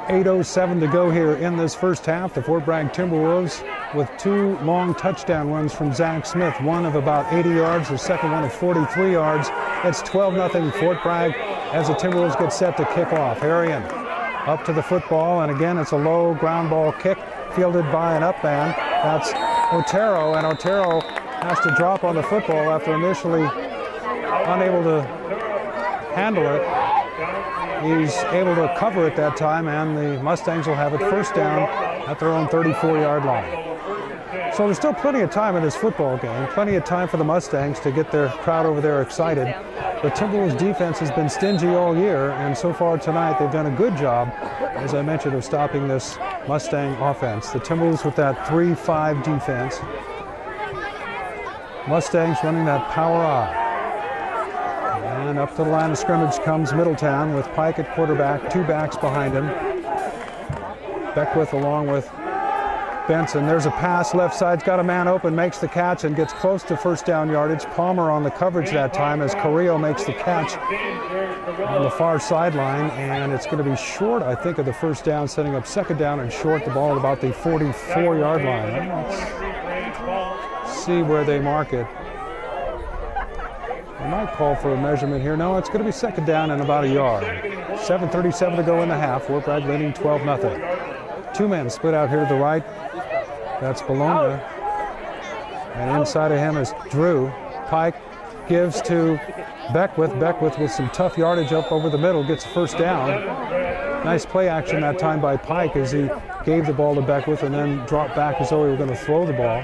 [SPEAKER 1] 8:07 to go here in this first half. The Fort Bragg Timberwolves with 2 long touchdown runs from Zach Smith, one of about 80 yards, the second one of 43 yards. It's 12-0 Fort Bragg as the Timberwolves get set to kick off. Arian up to the football, and again it's a low ground ball kick fielded by an up man. That's Otero, and Otero has to drop on the football after initially unable to handle it. He's able to cover it that time, and the Mustangs will have it first down at their own 34-yard line. So there's still plenty of time in this football game, plenty of time for the Mustangs to get their crowd over there excited. The Timberwolves defense has been stingy all year, and so far tonight they've done a good job, as I mentioned, of stopping this Mustang offense. The Timberwolves with that 3-5 defense. Mustangs running that power I. And up to the line of scrimmage comes Middletown with Pike at quarterback, 2 backs behind him. Beckwith along with Benson. There's a pass, left side's got a man open, makes the catch and gets close to first down yardage. Palmer on the coverage that time as Carrillo makes the catch on the far sideline, and it's going to be short, I think, of the first down, setting up second down and short, the ball at about the 44-yard line. Let's see where they mark it. They might call for a measurement here. No, it's going to be second down and about a yard. 7:37 to go in the half. Fort Bragg leading 12-0. 2 men split out here to the right. That's Bologna. And inside of him is Drew. Pike gives to Beckwith. Beckwith with some tough yardage up over the middle, gets first down. Nice play action that time by Pike as he gave the ball to Beckwith and then dropped back as though he were going to throw the ball.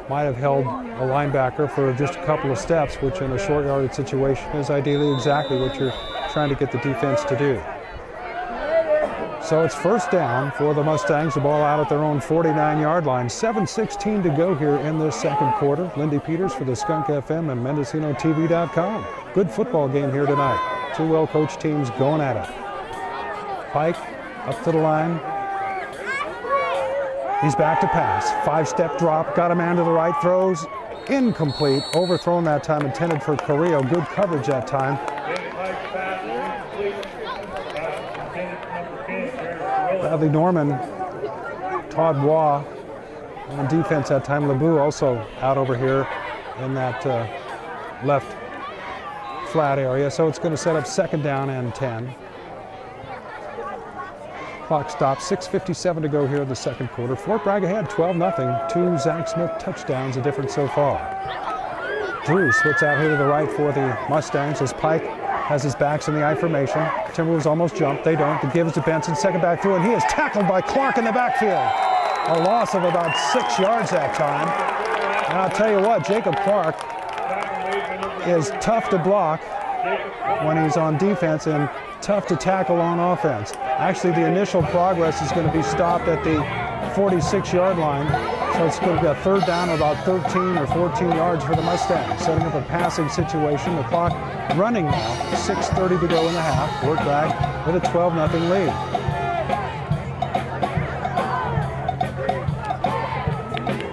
[SPEAKER 1] Might have held a linebacker for just a couple of steps, which in a short yardage situation is ideally exactly what you're trying to get the defense to do. So it's first down for the Mustangs, the ball out at their own 49-yard line. 7:16 to go here in this second quarter. Lindy Peters for the Skunk FM and MendocinoTV.com. Good football game here tonight. 2 well-coached teams going at it. Pike up to the line. He's back to pass. 5-step drop, got a man to the right, throws incomplete. Overthrown that time, intended for Carrillo. Good coverage that time. Bradley Norman, Todd Waugh on defense that time. LeBou also out over here in that left flat area. So it's going to set up second down and 10. Clock stops, 6:57 to go here in the second quarter. Fort Bragg ahead, 12-0. 2 Zach Smith touchdowns, a difference so far. Drew splits out here to the right for the Mustangs as Pike has his backs in the I formation. Timberwolves almost jumped, they don't. The gives to Benson, second back through, and he is tackled by Clark in the backfield. A loss of about 6 yards that time. And I'll tell you what, Jacob Clark is tough to block when he's on defense and tough to tackle on offense. Actually, the initial progress is going to be stopped at the 46-yard line. So So it's going to be a third down of about 13 or 14 yards for the Mustangs, setting up a passing situation. The clock running now, 6:30 to go in the half. Fort Bragg with a 12-0 lead.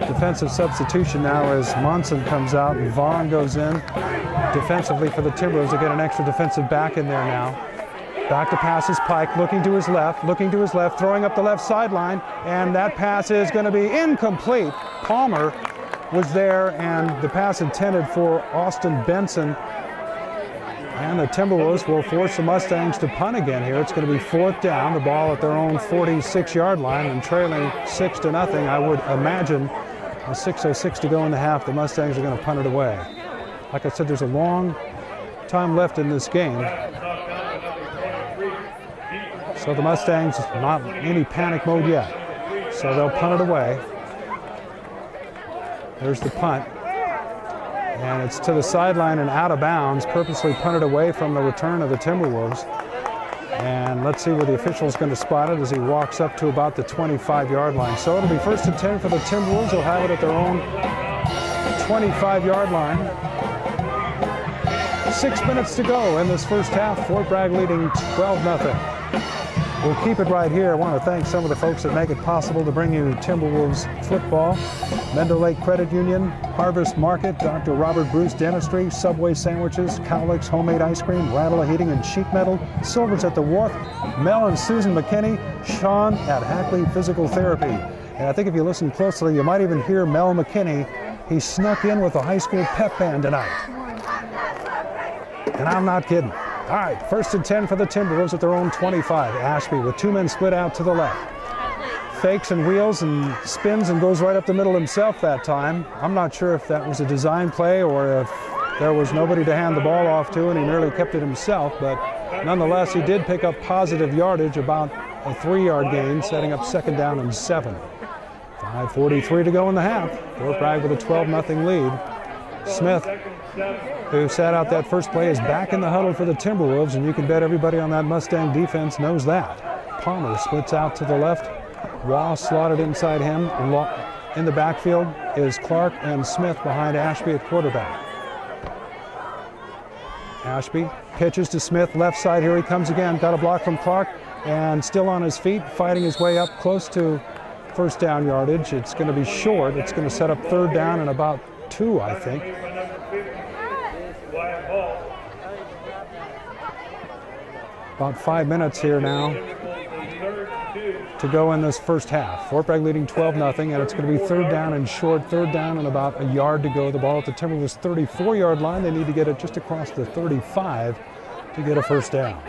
[SPEAKER 1] Defensive substitution now as Monson comes out and Vaughn goes in defensively for the Timberwolves. They get an extra defensive back in there now. Back to pass is Pike, looking to his left, throwing up the left sideline, and that pass is going to be incomplete. Palmer was there, and the pass intended for Austin Benson. And the Timberwolves will force the Mustangs to punt again here. It's going to be fourth down, the ball at their own 46-yard line, and trailing 6-0. I would imagine with 6:06 to go in the half, the Mustangs are going to punt it away. Like I said, there's a long time left in this game. So the Mustangs not in any panic mode yet. So they'll punt it away. There's the punt. And it's to the sideline and out of bounds, purposely punted away from the return of the Timberwolves. And let's see where the official's going to spot it as he walks up to about the 25-yard line. So it'll be 1st and 10 for the Timberwolves. They'll have it at their own 25-yard line. 6 minutes to go in this first half. Fort Bragg leading 12-0. We'll keep it right here. I want to thank some of the folks that make it possible to bring you Timberwolves football. Mendo Lake Credit Union, Harvest Market, Dr. Robert Bruce Dentistry, Subway Sandwiches, Cowlicks Homemade Ice Cream, Rattler Heating and Sheet Metal, Silver's at the Wharf, Mel and Susan McKinney, Sean at Hackley Physical Therapy. And I think if you listen closely, you might even hear Mel McKinney. He snuck in with a high school pep band tonight. And I'm not kidding. All right, 1st and 10 for the Timberwolves at their own 25. Ashby with 2 men split out to the left. Fakes and wheels and spins and goes right up the middle himself that time. I'm not sure if that was a design play or if there was nobody to hand the ball off to and he merely kept it himself, but nonetheless, he did pick up positive yardage, about a 3-yard gain, setting up 2nd down and 7. 5:43 to go in the half. Fort Bragg with a 12-0 lead. Smith, who sat out that first play, is back in the huddle for the Timberwolves, and you can bet everybody on that Mustang defense knows that. Palmer splits out to the left. Waugh slotted inside him. In the backfield is Clark and Smith behind Ashby at quarterback. Ashby pitches to Smith, left side. Here he comes again. Got a block from Clark, and still on his feet, fighting his way up close to 1st down yardage. It's going to be short. It's going to set up 3rd down and about 2, I think. About 5 minutes here now to go in this first half. Fort Bragg leading 12-0, and it's going to be 3rd down and short, 3rd down and about a yard to go. The ball at the Timberwolves 34-yard line. They need to get it just across the 35 to get a 1st down.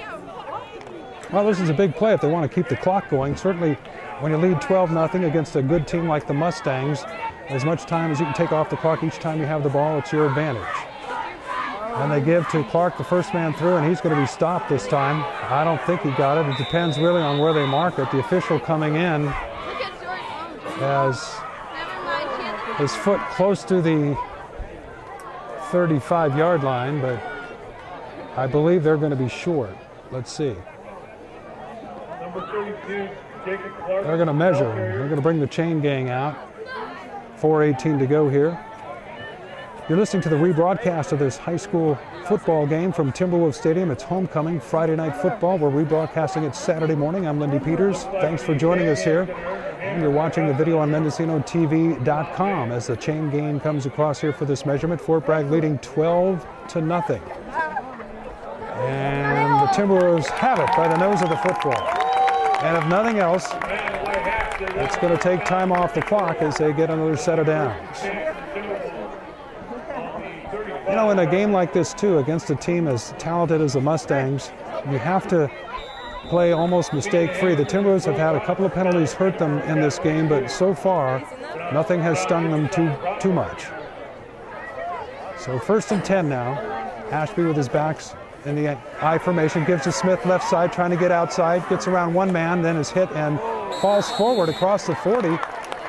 [SPEAKER 1] Well, this is a big play if they want to keep the clock going. Certainly when you lead 12-0 against a good team like the Mustangs, as much time as you can take off the clock each time you have the ball, it's your advantage. And they give to Clark, the first man through, and he's going to be stopped this time. I don't think he got it. It depends really on where they mark it. The official coming in has his foot close to the 35-yard line, but I believe they're going to be short. Let's see.
[SPEAKER 2] Number 32, Jacob Clark.
[SPEAKER 1] They're going to measure. They're going to bring the chain gang out. 4:18 to go here. You're listening to the rebroadcast of this high school football game from Timberwolves Stadium. It's homecoming Friday night football. We're rebroadcasting it Saturday morning. I'm Lindy Peters. Thanks for joining us here. And you're watching the video on MendocinoTV.com as the chain game comes across here for this measurement. Fort Bragg leading 12-0. And the Timberwolves have it by the nose of the football. And if nothing else, it's going to take time off the clock as they get another set of downs. You know, in a game like this, too, against a team as talented as the Mustangs, you have to play almost mistake-free. The Timberwolves have had a couple of penalties hurt them in this game, but so far, nothing has stung them too much. So 1st and 10 now. Ashby with his backs in the I formation, gives to Smith left side, trying to get outside, gets around one man, then is hit and falls forward across the 40.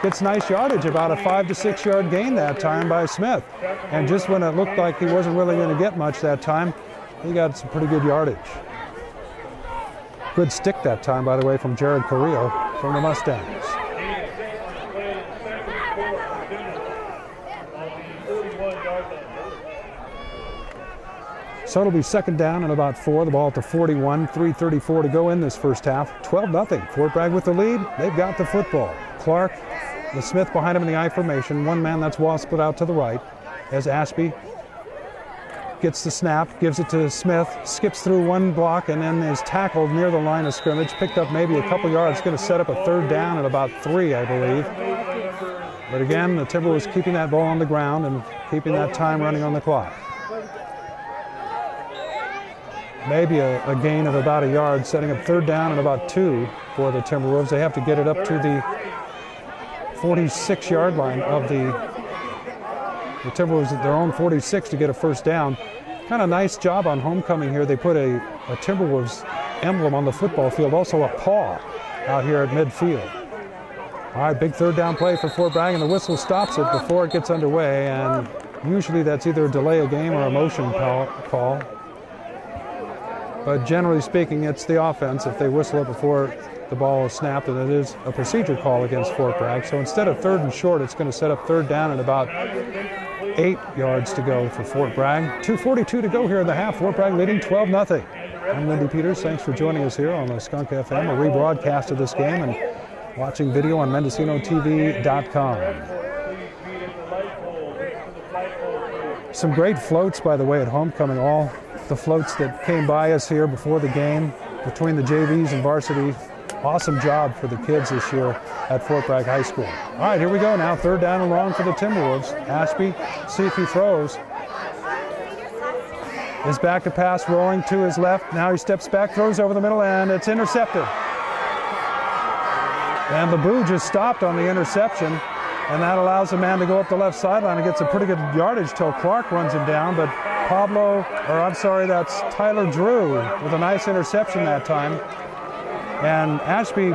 [SPEAKER 1] Gets nice yardage, about a 5 to 6 yard gain that time by Smith. And just when it looked like he wasn't really going to get much that time, he got some pretty good yardage. Good stick that time, by the way, from Jared Carrillo from the Mustangs. So it'll be second down and about 4. The ball at the 41, 3:34 to go in this first half. 12-0. Fort Bragg with the lead. They've got the football. Clark, the Smith behind him in the I formation. One man, that's Wall, split out to the right as Ashby gets the snap, gives it to Smith, skips through one block, and then is tackled near the line of scrimmage. Picked up maybe a couple yards. Going to set up a third down at about 3, I believe. But again, the Timberwolves keeping that ball on the ground and keeping that time running on the clock. Maybe a gain of about a yard, setting up third down and about 2 for the Timberwolves. They have to get it up to the 46-yard line of the Timberwolves at their own 46 to get a first down. Kind of nice job on homecoming here. They put a Timberwolves emblem on the football field, also a paw out here at midfield. All right, big third down play for Fort Bragg, and the whistle stops it before it gets underway, and usually that's either a delay of game or a motion call. But generally speaking, it's the offense. If they whistle it before the ball is snapped, and it is a procedure call against Fort Bragg. So instead of third and short, it's going to set up third down and about 8 yards to go for Fort Bragg. 2:42 to go here in the half. Fort Bragg leading 12-0. I'm Lindy Peters. Thanks for joining us here on the Skunk FM, a rebroadcast of this game, and watching video on MendocinoTV.com. Some great floats, by the way, at homecoming. All the floats that came by us here before the game between the JVs and varsity. Awesome job for the kids this year at Fort Bragg High School. All right, here we go now. Third down and long for the Timberwolves. Ashby, see if he throws. His back to pass, rolling to his left. Now he steps back, throws over the middle, and it's intercepted. And the boo just stopped on the interception, and that allows the man to go up the left sideline and gets a pretty good yardage till Clark runs him down. But that's Tyler Drew with a nice interception that time. And Ashby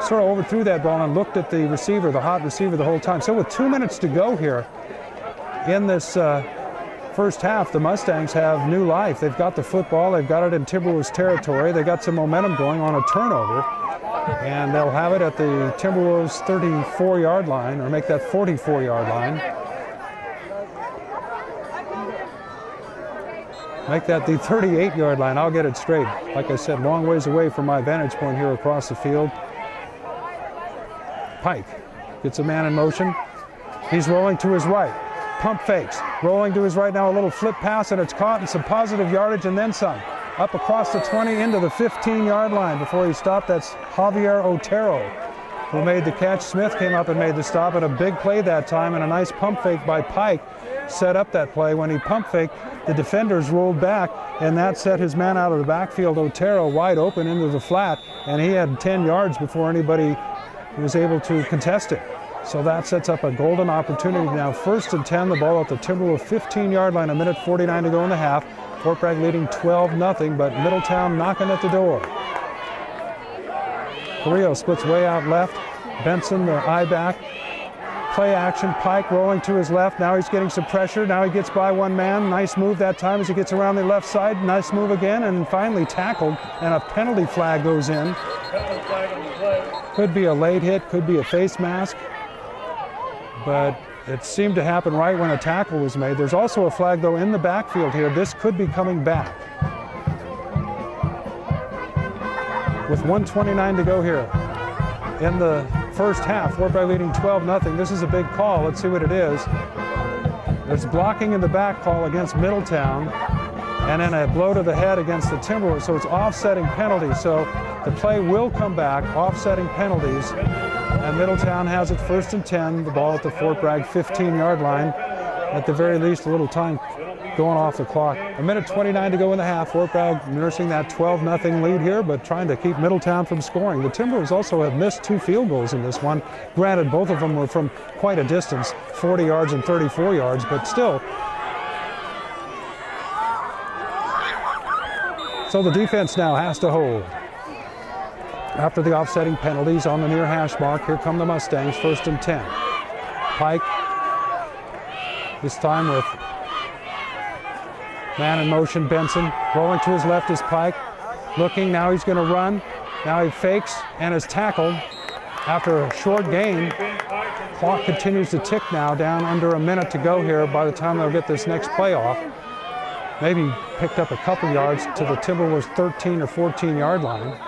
[SPEAKER 1] sort of overthrew that ball and looked at the receiver, the hot receiver, the whole time. So with 2 minutes to go here in this first half, the Mustangs have new life. They've got the football. They've got it in Timberwolves territory. They got some momentum going on a turnover. And they'll have it at the Timberwolves 34-yard line, or make that 44-yard line. Make that the 38-yard line. I'll get it straight. Like I said, long ways away from my vantage point here across the field. Pike gets a man in motion. He's rolling to his right. Pump fakes. Rolling to his right now, a little flip pass, and it's caught, and some positive yardage and then some. Up across the 20 into the 15-yard line before he stopped. That's Javier Otero who made the catch. Smith came up and made the stop, and a big play that time, and a nice pump fake by Pike set up that play. When he pump faked, the defenders rolled back, and that set his man out of the backfield, Otero, wide open into the flat, and he had 10 yards before anybody was able to contest it. So that sets up a golden opportunity now. 1st and 10, the ball at the Timberwolves 15-yard line, 1:49 to go in the half. Fort Bragg leading 12-0, but Middletown knocking at the door. Carrillo splits way out left. Benson, the eye back. Play action. Pike rolling to his left. Now he's getting some pressure. Now he gets by one man. Nice move that time as he gets around the left side. Nice move again, and finally tackled, and a penalty flag goes in. Could be a late hit, could be a face mask, but it seemed to happen right when a tackle was made. There's also a flag, though, in the backfield here. This could be coming back. With 1:29 to go here in the first half, Fort Bragg leading 12-0. This is a big call. Let's see what it is. There's blocking in the back call against Middletown, and then a blow to the head against the Timberwolves. So it's offsetting penalties. So the play will come back, offsetting penalties. And Middletown has it 1st and 10, the ball at the Fort Bragg 15-yard line. At the very least, a little time going off the clock. 1:29 to go in the half. Fort Bragg nursing that 12-0 lead here, but trying to keep Middletown from scoring. The Timberwolves also have missed 2 field goals in this one. Granted, both of them were from quite a distance, 40 yards and 34 yards, but still. So the defense now has to hold. After the offsetting penalties on the near hash mark, here come the Mustangs, 1st and 10. Pike, this time with man in motion, Benson. Rolling to his left is Pike. Looking, now he's going to run. Now he fakes and is tackled. After a short gain, clock continues to tick now, down under a minute to go here by the time they'll get this next play off. maybe picked up a couple yards to the Timberwolves 13 or 14 yard line.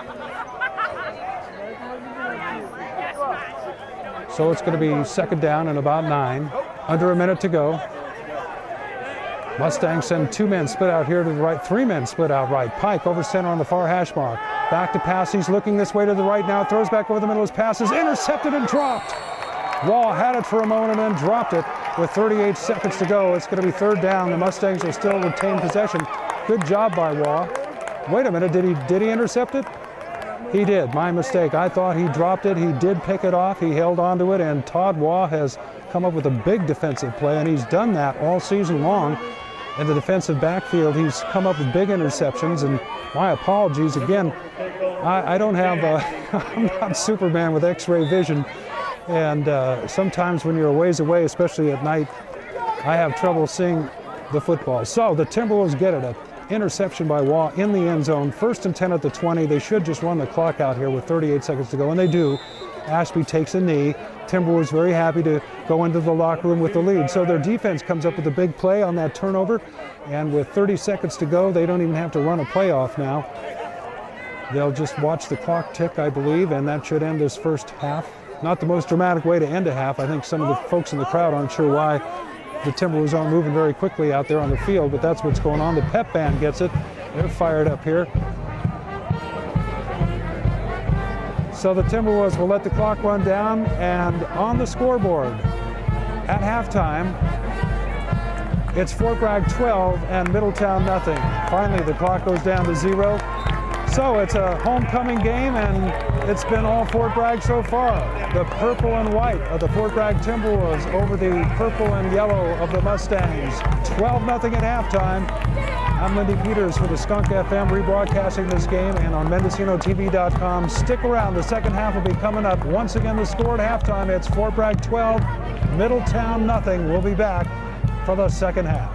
[SPEAKER 1] So it's going to be second down and about 9. Under a minute to go. Mustangs send 2 men split out here to the right, 3 men split out right. Pike over center on the far hash mark. Back to pass. He's looking this way to the right now. Throws back over the middle. His pass is intercepted and dropped. Wall had it for a moment and then dropped it with 38 seconds to go. It's going to be third down. The Mustangs will still retain possession. Good job by Wall. Wait a minute. Did he intercept it? He did. My mistake. I thought he dropped it. He did pick it off. He held on to it, and Todd Waugh has come up with a big defensive play, and he's done that all season long. In the defensive backfield, he's come up with big interceptions, and my apologies again. I don't have, I'm not Superman with X-ray vision, and sometimes when you're a ways away, especially at night, I have trouble seeing the football. So the Timberwolves get it. An interception by Waugh in the end zone. First and 10 at the 20. They should just run the clock out here with 38 seconds to go, and they do. Ashby takes a knee. Timberwolves very happy to go into the locker room with the lead. So their defense comes up with a big play on that turnover, and with 30 seconds to go, they don't even have to run a play off now. They'll just watch the clock tick, I believe, and that should end this first half. Not the most dramatic way to end a half. I think some of the folks in the crowd aren't sure why the Timberwolves aren't moving very quickly out there on the field, but that's what's going on. The pep band gets it. They're fired up here. So the Timberwolves will let the clock run down, and on the scoreboard at halftime, it's Fort Bragg 12 and Middletown nothing. Finally, the clock goes down to 0. So it's a homecoming game, and it's been all Fort Bragg so far. The purple and white of the Fort Bragg Timberwolves over the purple and yellow of the Mustangs. 12-0 at halftime. I'm Lindy Peters for the Skunk FM, rebroadcasting this game, and on MendocinoTV.com. Stick around. The second half will be coming up. Once again, the score at halftime, it's Fort Bragg 12, Middletown nothing. We'll be back for the second half.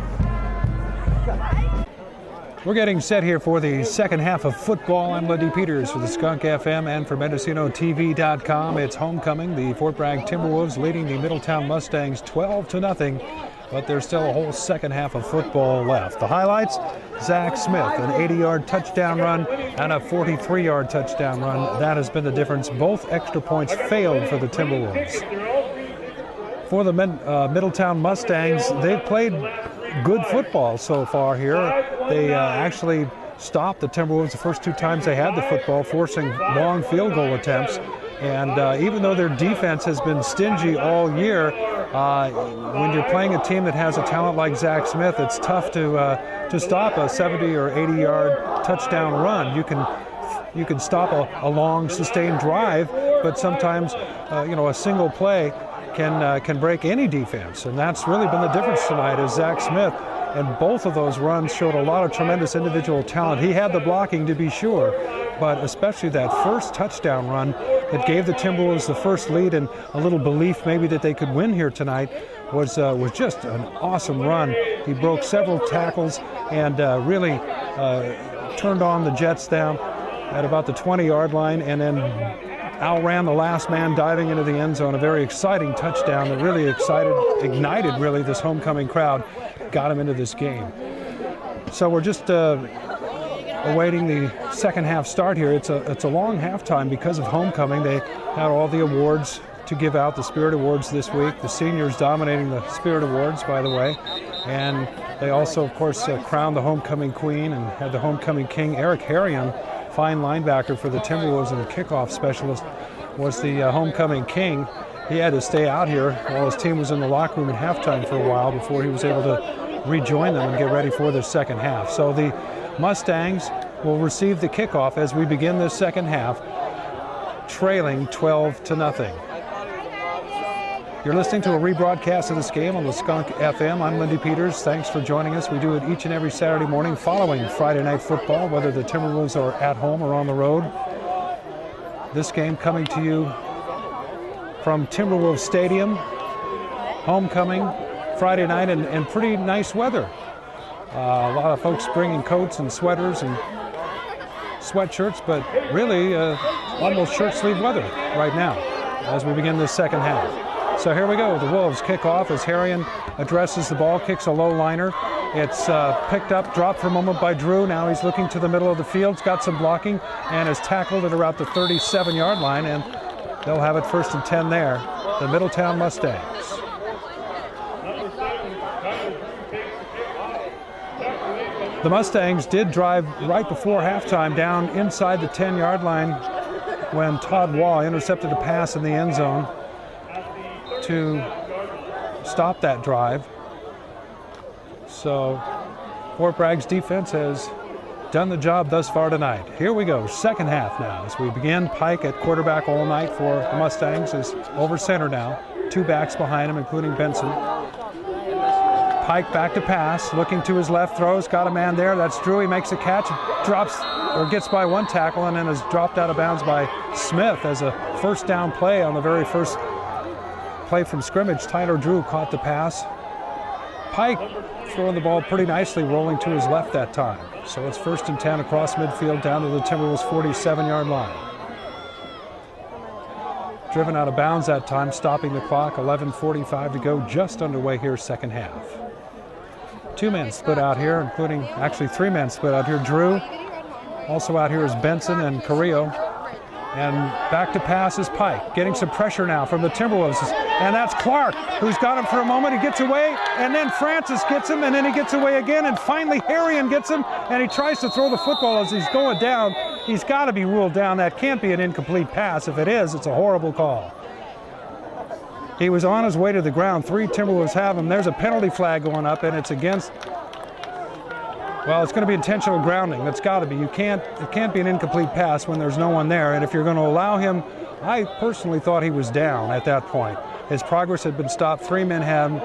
[SPEAKER 1] We're getting set here for the second half of football. I'm Lindy Peters for the Skunk FM and for MendocinoTV.com. It's homecoming. The Fort Bragg Timberwolves leading the Middletown Mustangs 12-0. But there's still a whole second half of football left. The highlights, Zach Smith, an 80-yard touchdown run and a 43-yard touchdown run. That has been the difference. Both extra points failed for the Timberwolves. For the Middletown Mustangs, they've played good football so far here. They actually stopped the Timberwolves the first 2 times they had the football, forcing long field goal attempts. And even though their defense has been stingy all year, when you're playing a team that has a talent like Zach Smith, it's tough to stop a 70 or 80-yard touchdown run. You can stop a long, sustained drive, but sometimes a single play can break any defense, and that's really been the difference tonight. Is Zach Smith, and both of those runs showed a lot of tremendous individual talent. He had the blocking, to be sure, but especially that first touchdown run that gave the Timberwolves the first lead and a little belief maybe that they could win here tonight was just an awesome run. He broke several tackles and really turned on the Jets down at about the 20-yard line, and then outran the last man diving into the end zone. A very exciting touchdown that really ignited really this homecoming crowd, got him into this game. So we're just awaiting the second half start here. It's a long halftime because of homecoming. They had all the awards to give out, the Spirit Awards this week. The seniors dominating the Spirit Awards, by the way. And they also, of course, crowned the homecoming queen and had the homecoming king. Eric Harrion, fine linebacker for the Timberwolves and the kickoff specialist, was the homecoming king. He had to stay out here while his team was in the locker room at halftime for a while before he was able to rejoin them and get ready for the second half. So the Mustangs will receive the kickoff as we begin this second half, trailing 12-0. You're listening to a rebroadcast of this game on the Skunk FM. I'm Lindy Peters. Thanks for joining us. We do it each and every Saturday morning following Friday Night Football, whether the Timberwolves are at home or on the road. This game coming to you from Timberwolves Stadium. Homecoming Friday night and pretty nice weather. A lot of folks bringing coats and sweaters and sweatshirts, but really almost shirt sleeve weather right now as we begin this second half. So here we go. The Wolves kick off as Harrion addresses the ball, kicks a low liner. It's picked up, dropped for a moment by Drew. Now he's looking to the middle of the field. He's got some blocking and is tackled at around the 37-yard line, and they'll have it 1st and 10 there. The Middletown Mustangs. The Mustangs did drive right before halftime down inside the 10-yard line when Todd Waugh intercepted a pass in the end zone to stop that drive. So Fort Bragg's defense has done the job thus far tonight. Here we go, second half now as we begin. Pike at quarterback all night for the Mustangs is over center now. 2 backs behind him, including Benson. Pike back to pass, looking to his left, throws, got a man there. That's Drew. He makes a catch, drops or gets by 1 tackle, and then is dropped out of bounds by Smith as a first down play on the very first play from scrimmage. Tyler Drew caught the pass. Pike throwing the ball pretty nicely, rolling to his left that time. So it's 1st and 10 across midfield down to the Timberwolves' 47-yard line. Driven out of bounds that time, stopping the clock. 11:45 to go, just underway here, second half. 2 men split out here, including actually 3 men split out here. Drew, also out here is Benson and Carrillo. And back to pass is Pike, getting some pressure now from the Timberwolves. And that's Clark, who's got him for a moment. He gets away, and then Francis gets him, and then he gets away again, and finally Harrion gets him, and he tries to throw the football as he's going down. He's got to be ruled down. That can't be an incomplete pass. If it is, it's a horrible call. He was on his way to the ground. 3 Timberwolves have him. There's a penalty flag going up, and it's against, well, it's going to be intentional grounding. That's got to be. It can't be an incomplete pass when there's no one there. And if you're going to allow him, I personally thought he was down at that point. His progress had been stopped. 3 men had him,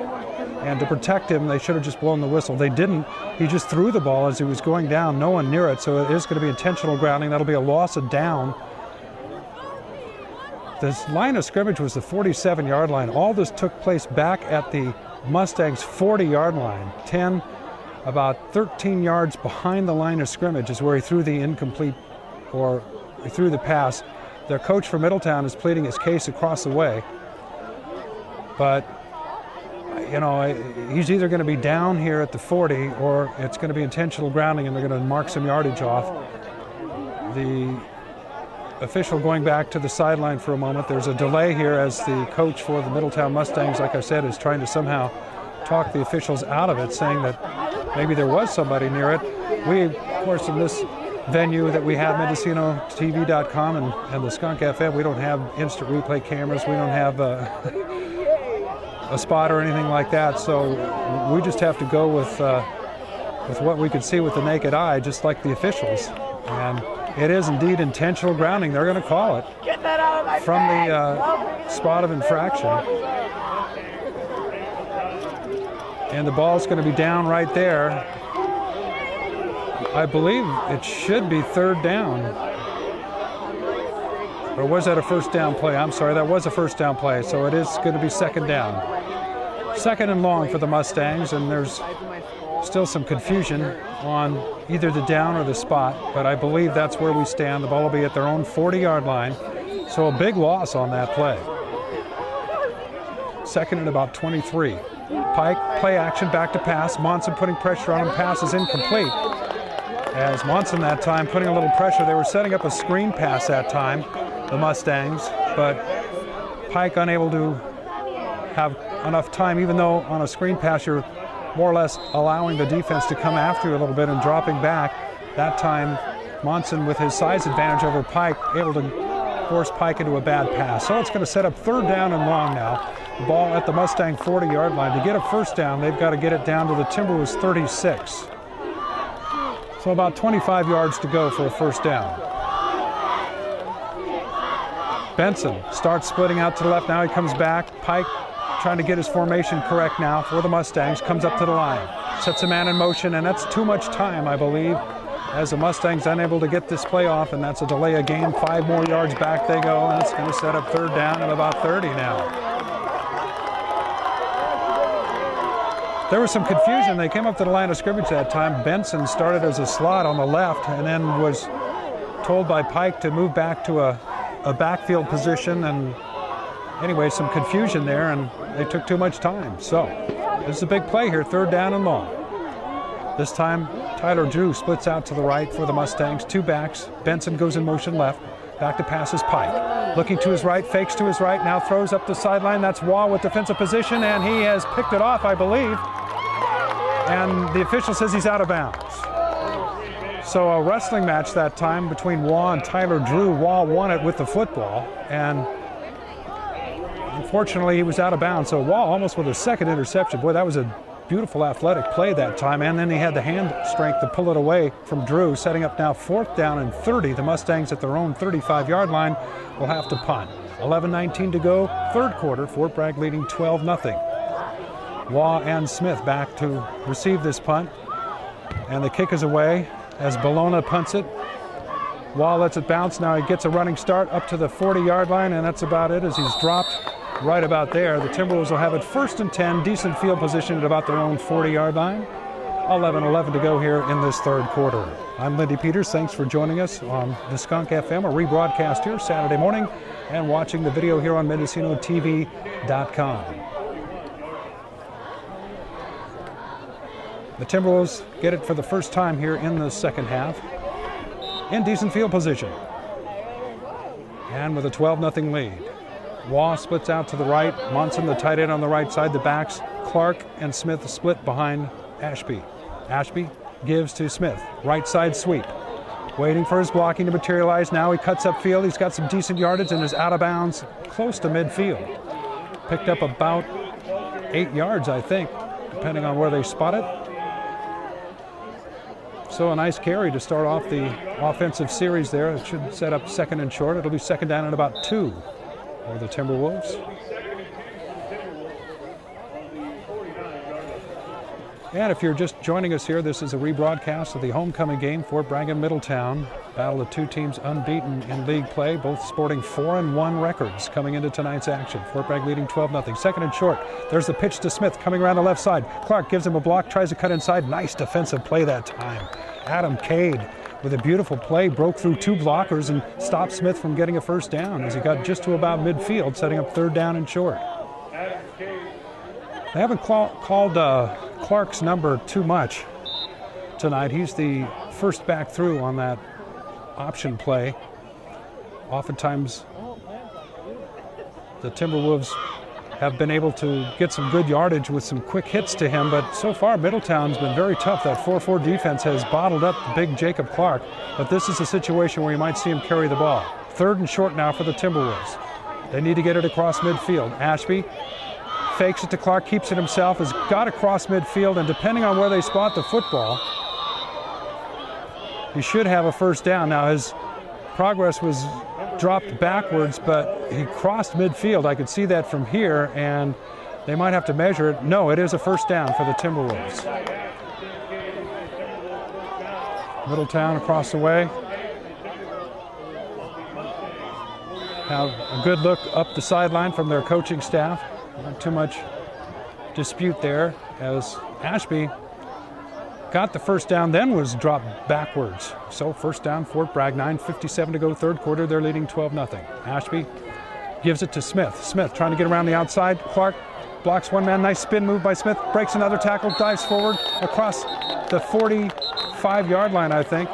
[SPEAKER 1] and to protect him, they should have just blown the whistle. They didn't. He just threw the ball as he was going down. No one near it, so it is going to be intentional grounding. That'll be a loss of down. This line of scrimmage was the 47-yard line. All this took place back at the Mustangs' 40-yard line. About 13 yards behind the line of scrimmage is where he threw the incomplete, or he threw the pass. Their coach for Middletown is pleading his case across the way. But, you know, he's either going to be down here at the 40 or it's going to be intentional grounding and they're going to mark some yardage off. The official going back to the sideline for a moment. There's a delay here as the coach for the Middletown Mustangs, like I said, is trying to somehow talk the officials out of it, saying that maybe there was somebody near it. We, of course, in this venue that we have, MendocinoTV.com and the Skunk FM, we don't have instant replay cameras. We don't have a spot or anything like that. So we just have to go with what we could see with the naked eye, just like the officials. And it is indeed intentional grounding. They're going to call it from the spot of infraction. And the ball's going to be down right there. I believe it should be 3rd down. Or was that a first down play? I'm sorry, that was a first down play. So it is going to be 2nd down. 2nd and long for the Mustangs, and there's still some confusion on either the down or the spot, but I believe that's where we stand. The ball will be at their own 40-yard line. So a big loss on that play. 2nd and about 23. Pike, play action, back to pass. Monson putting pressure on him. Pass is incomplete. As Monson that time putting a little pressure. They were setting up a screen pass that time, the Mustangs, but Pike unable to have enough time, even though on a screen pass you're more or less allowing the defense to come after you a little bit and dropping back. That time, Monson, with his size advantage over Pike, able to force Pike into a bad pass. So it's going to set up 3rd down and long now. The ball at the Mustang 40-yard line. To get a first down, they've got to get it down to the Timberwolves 36. So about 25 yards to go for a first down. Benson starts splitting out to the left. Now he comes back. Pike trying to get his formation correct now for the Mustangs. Comes up to the line. Sets a man in motion, and that's too much time, I believe, as the Mustangs unable to get this play off, and that's a delay of game. 5 more yards back they go, and it's going to set up 3rd down at about 30 now. There was some confusion. They came up to the line of scrimmage that time. Benson started as a slot on the left and then was told by Pike to move back to a backfield position. And anyway, some confusion there, and they took too much time. So this is a big play here, 3rd down and long. This time, Tyler Drew splits out to the right for the Mustangs. Two backs. Benson goes in motion left. Back to pass is Pike. Looking to his right, fakes to his right, now throws up the sideline. That's Waugh with defensive position, and he has picked it off, I believe. And the official says he's out of bounds. So a wrestling match that time between Waugh and Tyler Drew. Waugh won it with the football, and unfortunately he was out of bounds. So Waugh almost with a second interception. Boy, that was a beautiful athletic play that time, and then he had the hand strength to pull it away from Drew, setting up now 4th down and 30. The Mustangs at their own 35-yard line will have to punt. 11:19 to go, third quarter. Fort Bragg leading 12-0. Waugh and Smith back to receive this punt, and the kick is away as Bologna punts it. Waugh lets it bounce. Now he gets a running start up to the 40-yard line, and that's about it as he's dropped right about there. The Timberwolves will have it 1st and 10, decent field position at about their own 40-yard line. 11:11 to go here in this third quarter. I'm Lindy Peters. Thanks for joining us on the Skunk FM, a rebroadcast here Saturday morning, and watching the video here on MendocinoTV.com. The Timberwolves get it for the first time here in the second half in decent field position, and with a 12-0 lead. Waugh splits out to the right. Monson, the tight end, on the right side. The backs, Clark and Smith, split behind Ashby. Ashby gives to Smith. Right side sweep. Waiting for his blocking to materialize. Now he cuts upfield. He's got some decent yardage and is out of bounds close to midfield. Picked up about 8 yards, I think, depending on where they spot it. So a nice carry to start off the offensive series there. It should set up 2nd and short. It'll be 2nd down and about 2. Or the Timberwolves. And if you're just joining us here, this is a rebroadcast of the homecoming game, Fort Bragg and Middletown. Battle of two teams unbeaten in league play, both sporting 4-1 records coming into tonight's action. Fort Bragg leading 12-0. 2nd and short. There's the pitch to Smith coming around the left side. Clark gives him a block, tries to cut inside. Nice defensive play that time. Adam Cade with a beautiful play, broke through 2 blockers and stopped Smith from getting a first down as he got just to about midfield, setting up 3rd down and short. They haven't called Clark's number too much tonight. He's the first back through on that option play. Oftentimes, the Timberwolves have been able to get some good yardage with some quick hits to him, but so far Middletown's been very tough. That 4-4 defense has bottled up the big Jacob Clark, but this is a situation where you might see him carry the ball. 3rd and short now for the Timberwolves. They need to get it across midfield. Ashby fakes it to Clark, keeps it himself, has got across midfield, and depending on where they spot the football, he should have a first down. Now his progress was dropped backwards, but he crossed midfield. I could see that from here, and they might have to measure it. No, it is a first down for the Timberwolves. Middletown across the way. Now a good look up the sideline from their coaching staff. Not too much dispute there as Ashby got the first down, then was dropped backwards. So first down, Fort Bragg, 9:57 to go, third quarter. They're leading 12-0. Ashby gives it to Smith. Smith trying to get around the outside. Clark blocks one man. Nice spin move by Smith. Breaks another tackle, dives forward across the 45-yard line, I think.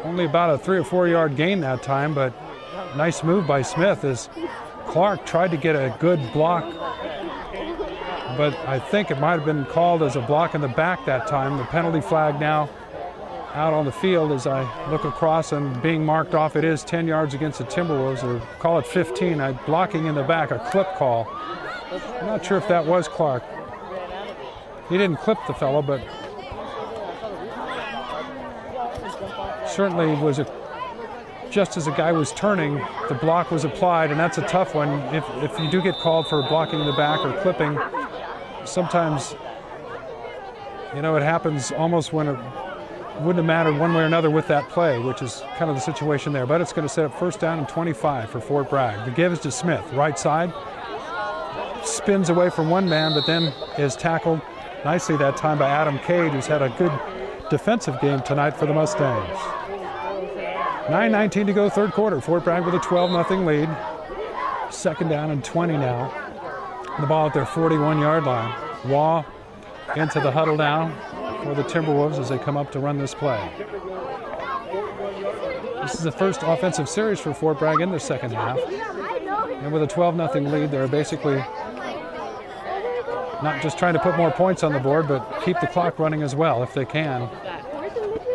[SPEAKER 1] Only about a 3 or 4 yard gain that time, but nice move by Smith as Clark tried to get a good block, but I think it might have been called as a block in the back that time. The penalty flag now out on the field as I look across and being marked off. It is 10 yards against the Timberwolves, or call it 15. Blocking in the back, a clip call. I'm not sure if that was Clark. He didn't clip the fellow, but certainly was just as the guy was turning, the block was applied, and that's a tough one. If you do get called for blocking in the back or clipping, sometimes, you know, it happens almost when it wouldn't have mattered one way or another with that play, which is kind of the situation there. But it's going to set up first down and 25 for Fort Bragg. The give is to Smith, right side. Spins away from one man, but then is tackled nicely that time by Adam Cade, who's had a good defensive game tonight for the Mustangs. 9:19 to go, third quarter. Fort Bragg with a 12-0 lead. Second down and 20 now. The ball at their 41-yard line. Waugh into the huddle now for the Timberwolves as they come up to run this play. This is the first offensive series for Fort Bragg in the second half. And with a 12-0 lead, they're basically not just trying to put more points on the board, but keep the clock running as well if they can.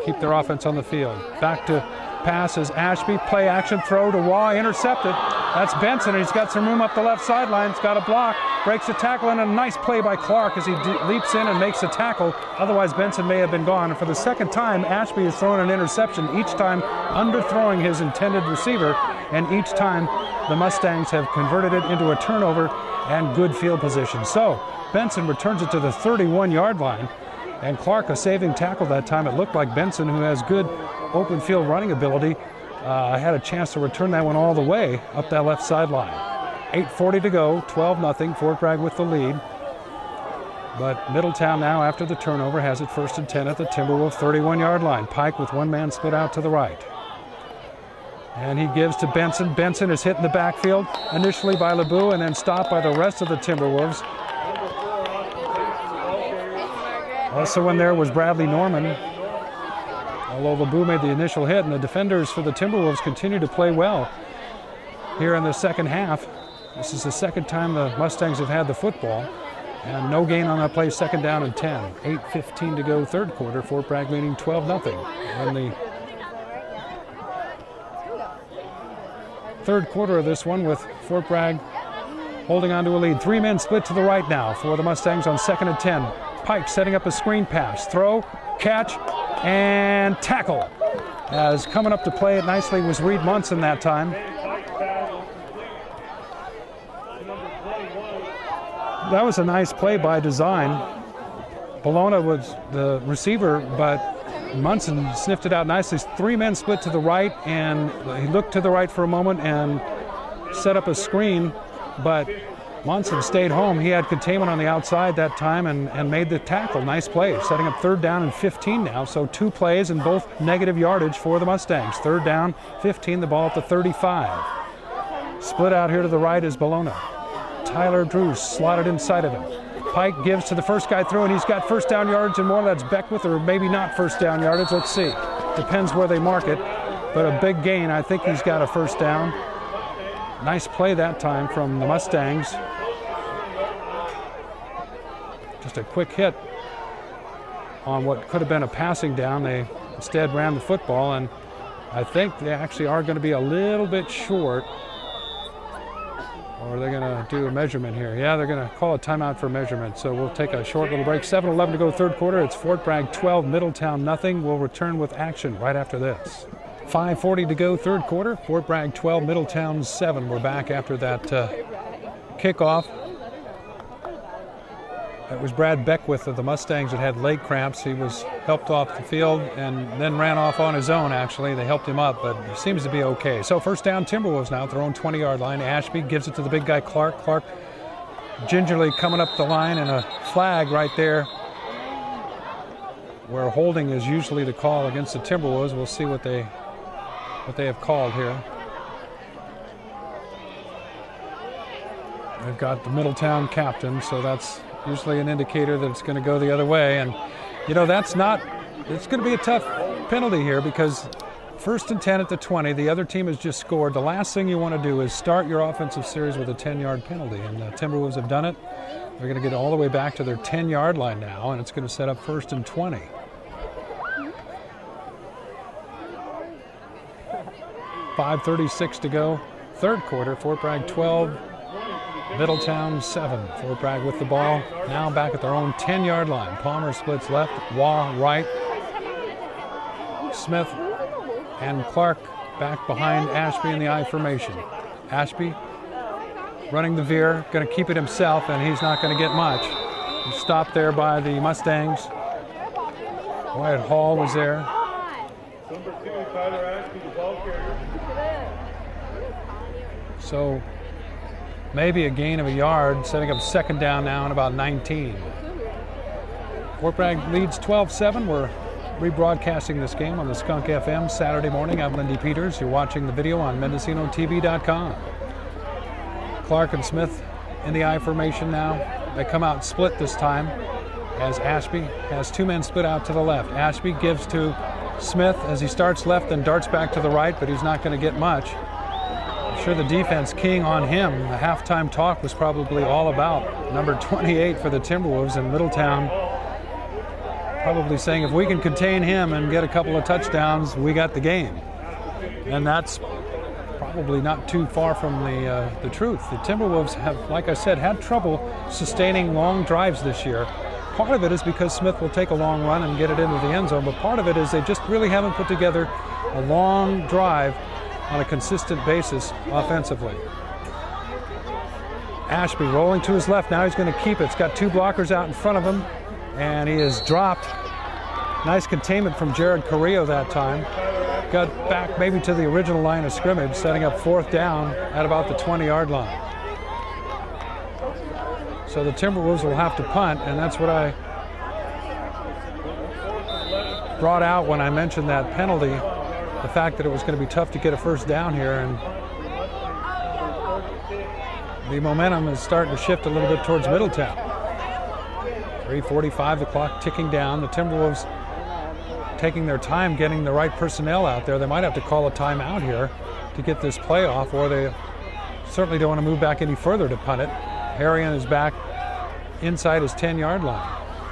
[SPEAKER 1] Keep their offense on the field. Back to pass is Ashby. Play action throw to Waugh. Intercepted. That's Benson. He's got some room up the left sideline. He's got a block. Breaks the tackle, and a nice play by Clark as he leaps in and makes the tackle. Otherwise, Benson may have been gone. And for the second time, Ashby has thrown an interception, each time underthrowing his intended receiver. And each time, the Mustangs have converted it into a turnover and good field position. So Benson returns it to the 31-yard line. And Clark, a saving tackle that time. It looked like Benson, who has good open field running ability, had a chance to return that one all the way up that left sideline. 8:40 to go, 12-0, Fort Bragg with the lead. But Middletown now, after the turnover, has it 1st and 10 at the Timberwolves 31-yard line. Pike with one man split out to the right. And he gives to Benson. Benson is hit in the backfield, initially by LeBeau and then stopped by the rest of the Timberwolves. Also in there was Bradley Norman, although LeBeau made the initial hit, and the defenders for the Timberwolves continue to play well here in the second half. This is the second time the Mustangs have had the football, and no gain on that play, 2nd down and 10. 8:15 to go, third quarter. Fort Bragg leading 12-0. In the third quarter of this one, with Fort Bragg holding on to a lead. 3 men split to the right now for the Mustangs on 2nd and 10. Pike setting up a screen pass. Throw, catch, and tackle. As coming up to play it nicely was Reed Munson that time. That was a nice play by design. Bologna was the receiver, but Munson sniffed it out nicely. 3 men split to the right, and he looked to the right for a moment and set up a screen, but Munson stayed home. He had containment on the outside that time and made the tackle. Nice play, setting up 3rd down and 15 now. So 2 plays and both negative yardage for the Mustangs. 3rd down, 15, the ball at the 35. Split out here to the right is Bologna. Tyler Drews slotted inside of him. Pike gives to the first guy through, and he's got 1st down yardage and more. That's Beckwith, or maybe not 1st down yardage. Let's see. Depends where they mark it. But a big gain. I think he's got a 1st down. Nice play that time from the Mustangs. Just a quick hit on what could have been a passing down. They instead ran the football, and I think they actually are going to be a little bit short. Or they're going to do a measurement here. Yeah, they're going to call a timeout for measurement. So we'll take a short little break. 7:11 to go, third quarter. It's Fort Bragg 12, Middletown nothing. We'll return with action right after this. 5:40 to go, third quarter. Fort Bragg 12, Middletown 7. We're back after that kickoff. It was Brad Beckwith of the Mustangs that had leg cramps. He was helped off the field and then ran off on his own, actually. They helped him up, but he seems to be okay. So 1st down, Timberwolves now at their own 20-yard line. Ashby gives it to the big guy, Clark. Clark gingerly coming up the line, and a flag right there where holding is usually the call against the Timberwolves. We'll see what they have called here. They've got the Middletown captain, so that's usually an indicator that it's going to go the other way. And, you know, it's going to be a tough penalty here because 1st and 10 at the 20, the other team has just scored. The last thing you want to do is start your offensive series with a 10-yard penalty, and the Timberwolves have done it. They're going to get all the way back to their 10-yard line now, and it's going to set up 1st and 20. $5:36 to go, third quarter. Fort Bragg 12, Middletown 7. Fort Bragg with the ball, now back at their own 10-yard line. Palmer splits left, Waugh right. Smith and Clark back behind Ashby in the I formation. Ashby running the veer, going to keep it himself, and he's not going to get much. He's stopped there by the Mustangs. Wyatt Hall was there.
[SPEAKER 2] Number 2, Tyler Ashby, the ball carrier.
[SPEAKER 1] So maybe a gain of a yard, setting up 2nd down now and about 19. Fort Bragg leads 12-7. We're rebroadcasting this game on the Skunk FM Saturday morning. I'm Lindy Peters. You're watching the video on MendocinoTV.com. Clark and Smith in the I formation now. They come out split this time as Ashby has two men split out to the left. Ashby gives to Smith as he starts left and darts back to the right, but he's not going to get much. I'm sure the defense keying on him. The halftime talk was probably all about number 28 for the Timberwolves in Middletown, probably saying if we can contain him and get a couple of touchdowns, we got the game. And that's probably not too far from the truth. The Timberwolves have, like I said, had trouble sustaining long drives this year. Part of it is because Smith will take a long run and get it into the end zone, but part of it is they just really haven't put together a long drive on a consistent basis offensively. Ashby rolling to his left. Now he's going to keep it. It's got two blockers out in front of him, and he is dropped. Nice containment from Jared Carrillo that time. Got back maybe to the original line of scrimmage, setting up fourth down at about the 20-yard line. So the Timberwolves will have to punt, and that's what I brought out when I mentioned that penalty, the fact that it was going to be tough to get a first down here, and the momentum is starting to shift a little bit towards Middletown. 3:45, the clock ticking down. The Timberwolves taking their time getting the right personnel out there. They might have to call a timeout here to get this play off, or they certainly don't want to move back any further to punt it. Harrion is back inside his 10-yard line.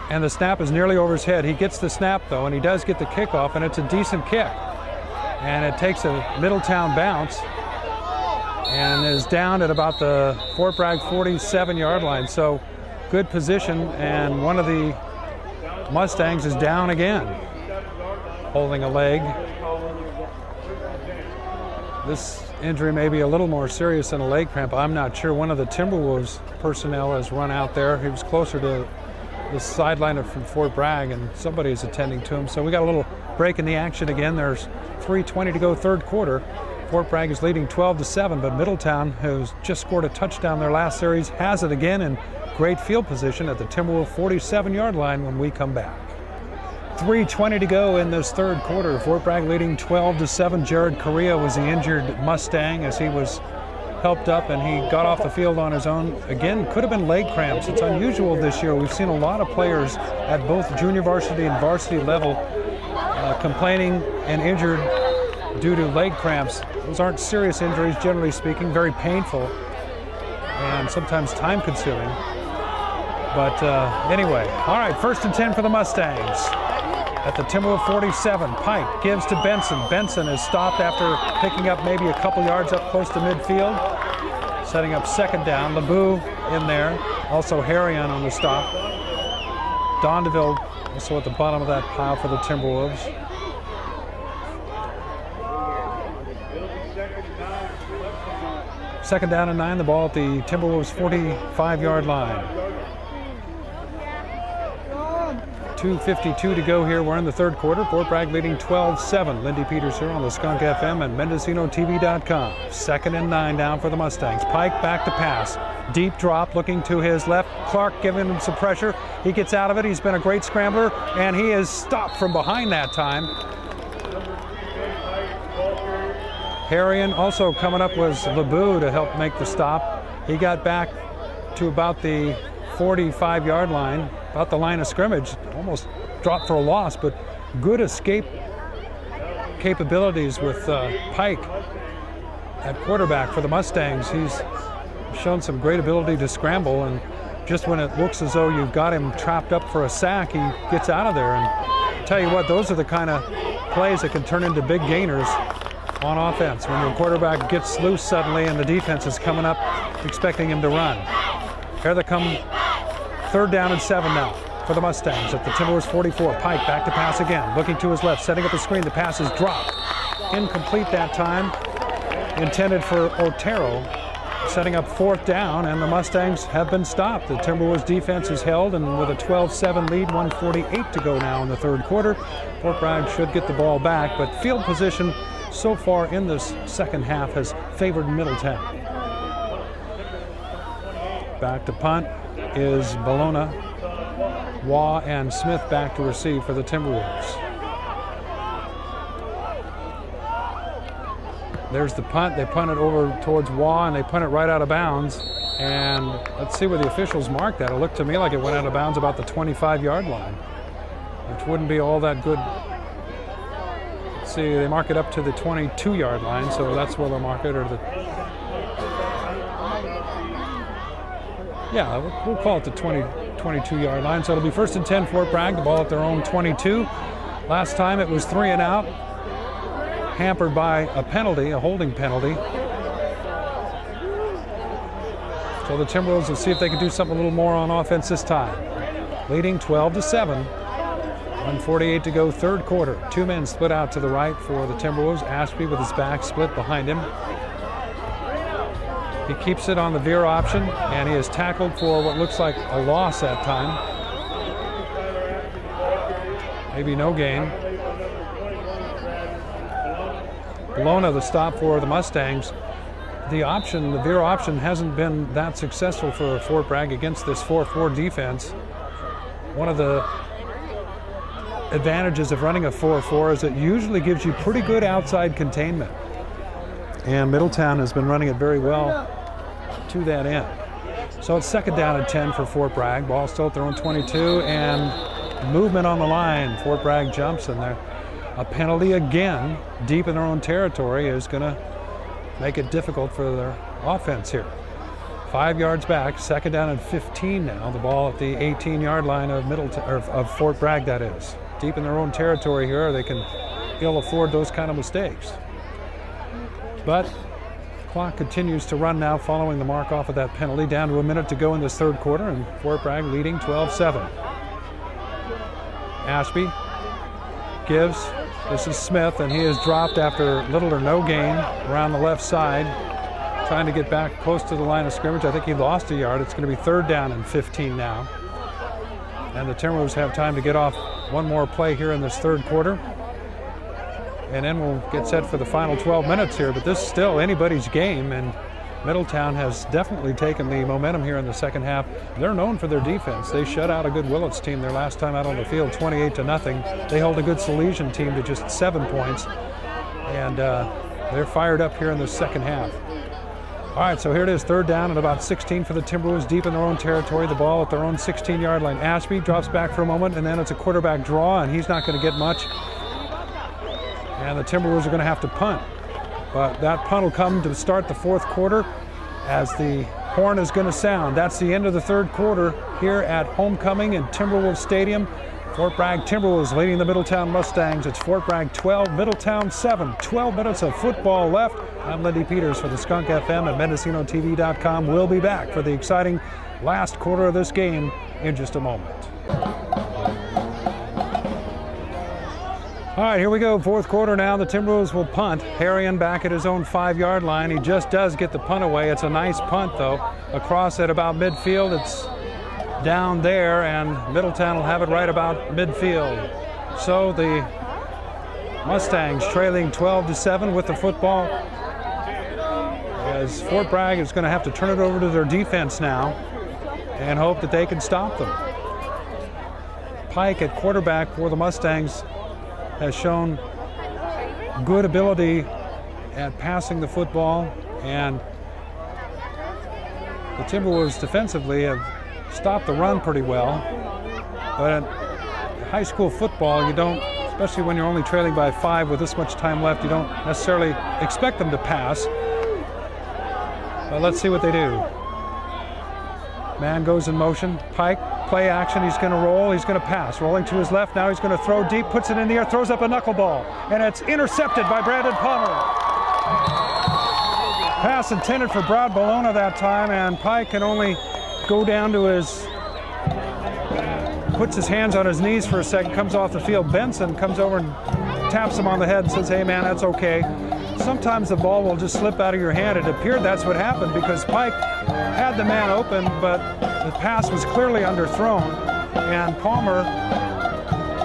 [SPEAKER 1] And the snap is nearly over his head. He gets the snap, though, and he does get the kickoff, and it's a decent kick. And it takes a Middletown bounce and is down at about the Fort Bragg 47-yard line. So good position, and one of the Mustangs is down again, holding a leg. This injury may be a little more serious than a leg cramp. I'm not sure. One of the Timberwolves personnel has run out there. He was closer to the sideline from Fort Bragg, and somebody is attending to him. So we got a little break in the action again. There's 3:20 to go, third quarter. Fort Bragg is leading 12-7, but Middletown, who's just scored a touchdown their last series, has it again in great field position at the Timberwolves 47-yard line when we come back. 3:20 to go in this third quarter. Fort Bragg leading 12-7. Jared Carrillo was the injured Mustang as he was helped up, and he got off the field on his own. Again, could have been leg cramps. It's unusual this year. We've seen a lot of players at both junior varsity and varsity level complaining and injured due to leg cramps. Those aren't serious injuries, generally speaking, very painful and sometimes time consuming. But anyway, all right, 1st and 10 for the Mustangs. At the Timberwolves 47, Pike gives to Benson. Benson is stopped after picking up maybe a couple yards up close to midfield. Setting up second down. LeBou in there. Also Harrion on the stop. Dondeville also at the bottom of that pile for the Timberwolves. Second down and 9, the ball at the Timberwolves 45-yard line. 2:52 to go here. We're in the third quarter. Fort Bragg leading 12-7. Lindy Peters here on the Skunk FM and MendocinoTV.com. 2nd and 9 down for the Mustangs. Pike back to pass. Deep drop looking to his left. Clark giving him some pressure. He gets out of it. He's been a great scrambler, and he is stopped from behind that time. Harrion also coming up was LeBou to help make the stop. He got back to about the 45-yard line, about the line of scrimmage, almost dropped for a loss, but good escape capabilities with Pike at quarterback for the Mustangs. He's shown some great ability to scramble, and just when it looks as though you've got him trapped up for a sack, he gets out of there. And I'll tell you what, those are the kind of plays that can turn into big gainers on offense when your quarterback gets loose suddenly and the defense is coming up expecting him to run. Here they come. 3rd down and 7 now for the Mustangs at the Timberwolves 44. Pike back to pass again, looking to his left, setting up the screen. The pass is dropped. Incomplete that time. Intended for Otero. Setting up 4th down, and the Mustangs have been stopped. The Timberwolves defense is held, and with a 12-7 lead, 1:48 to go now in the third quarter. Fort Bragg should get the ball back, but field position so far in this second half has favored Middletown. Back to punt is Bologna. Waugh and Smith back to receive for the Timberwolves. There's the punt. They punt it over towards Waugh, and they punt it right out of bounds. And let's see where the officials marked that. It looked to me like it went out of bounds about the 25-yard line, which wouldn't be all that good. Let's see, they mark it up to the 22-yard line, so that's where they'll mark it. Or the, yeah, we'll call it the 22-yard line. So it'll be 1st and 10 Fort Bragg, the ball at their own 22. Last time it was 3 and out, hampered by a penalty, a holding penalty. So the Timberwolves will see if they can do something a little more on offense this time. Leading 12-7. 1:48 to go, third quarter. Two men split out to the right for the Timberwolves. Ashby with his back split behind him. He keeps it on the veer option, and he is tackled for what looks like a loss that time. Maybe no gain. Bologna the stop for the Mustangs. The option, the veer option, hasn't been that successful for Fort Bragg against this 4-4 defense. One of the advantages of running a 4-4 is it usually gives you pretty good outside containment. And Middletown has been running it very well to that end. So it's 2nd down and 10 for Fort Bragg. Ball still at their own 22, and movement on the line. Fort Bragg jumps in there. A penalty again, deep in their own territory, is going to make it difficult for their offense here. 5 yards back, 2nd down and 15 now. The ball at the 18-yard line of of Fort Bragg, that is. Deep in their own territory here, they can ill afford those kind of mistakes. But the clock continues to run now following the mark off of that penalty. Down to a minute to go in this third quarter, and Fort Bragg leading 12-7. Ashby gives. This is Smith, and he is dropped after little or no gain around the left side, trying to get back close to the line of scrimmage. I think he lost a yard. It's going to be 3rd down and 15 now. And the Timberwolves have time to get off one more play here in this third quarter. And then we'll get set for the final 12 minutes here. But this is still anybody's game, and Middletown has definitely taken the momentum here in the second half. They're known for their defense. They shut out a good Willits team their last time out on the field, 28-0. They hold a good Salesian team to just 7 points. And they're fired up here in the second half. All right, so here it is, 3rd down and about 16 for the Timberwolves, deep in their own territory. The ball at their own 16-yard line. Ashby drops back for a moment, and then it's a quarterback draw, and he's not going to get much. And the Timberwolves are going to have to punt. But that punt will come to start the fourth quarter as the horn is going to sound. That's the end of the third quarter here at Homecoming in Timberwolves Stadium. Fort Bragg Timberwolves leading the Middletown Mustangs. It's Fort Bragg 12, Middletown 7. 12 minutes of football left. I'm Lindy Peters for the Skunk FM at MendocinoTV.com. We'll be back for the exciting last quarter of this game in just a moment. All right, here we go, fourth quarter now. The Timberwolves will punt. Harrion back at his own 5-yard line. He just does get the punt away. It's a nice punt, though. Across at about midfield, it's down there, and Middletown will have it right about midfield. So the Mustangs trailing 12-7 with the football, as Fort Bragg is going to have to turn it over to their defense now and hope that they can stop them. Pike at quarterback for the Mustangs has shown good ability at passing the football, and the Timberwolves defensively have stopped the run pretty well. But in high school football, you don't, especially when you're only trailing by 5 with this much time left, you don't necessarily expect them to pass. But let's see what they do. Man goes in motion. Pike, play action. He's going to roll. He's going to pass. Rolling to his left. Now he's going to throw deep. Puts it in the air. Throws up a knuckleball. And it's intercepted by Brandon Palmer. Pass intended for Brad Bologna that time. And Pike can only go down to his... Puts his hands on his knees for a second. Comes off the field. Benson comes over and taps him on the head and says, "Hey, man, that's okay." Sometimes the ball will just slip out of your hand. It appeared that's what happened because Pike had the man open, but the pass was clearly underthrown, and Palmer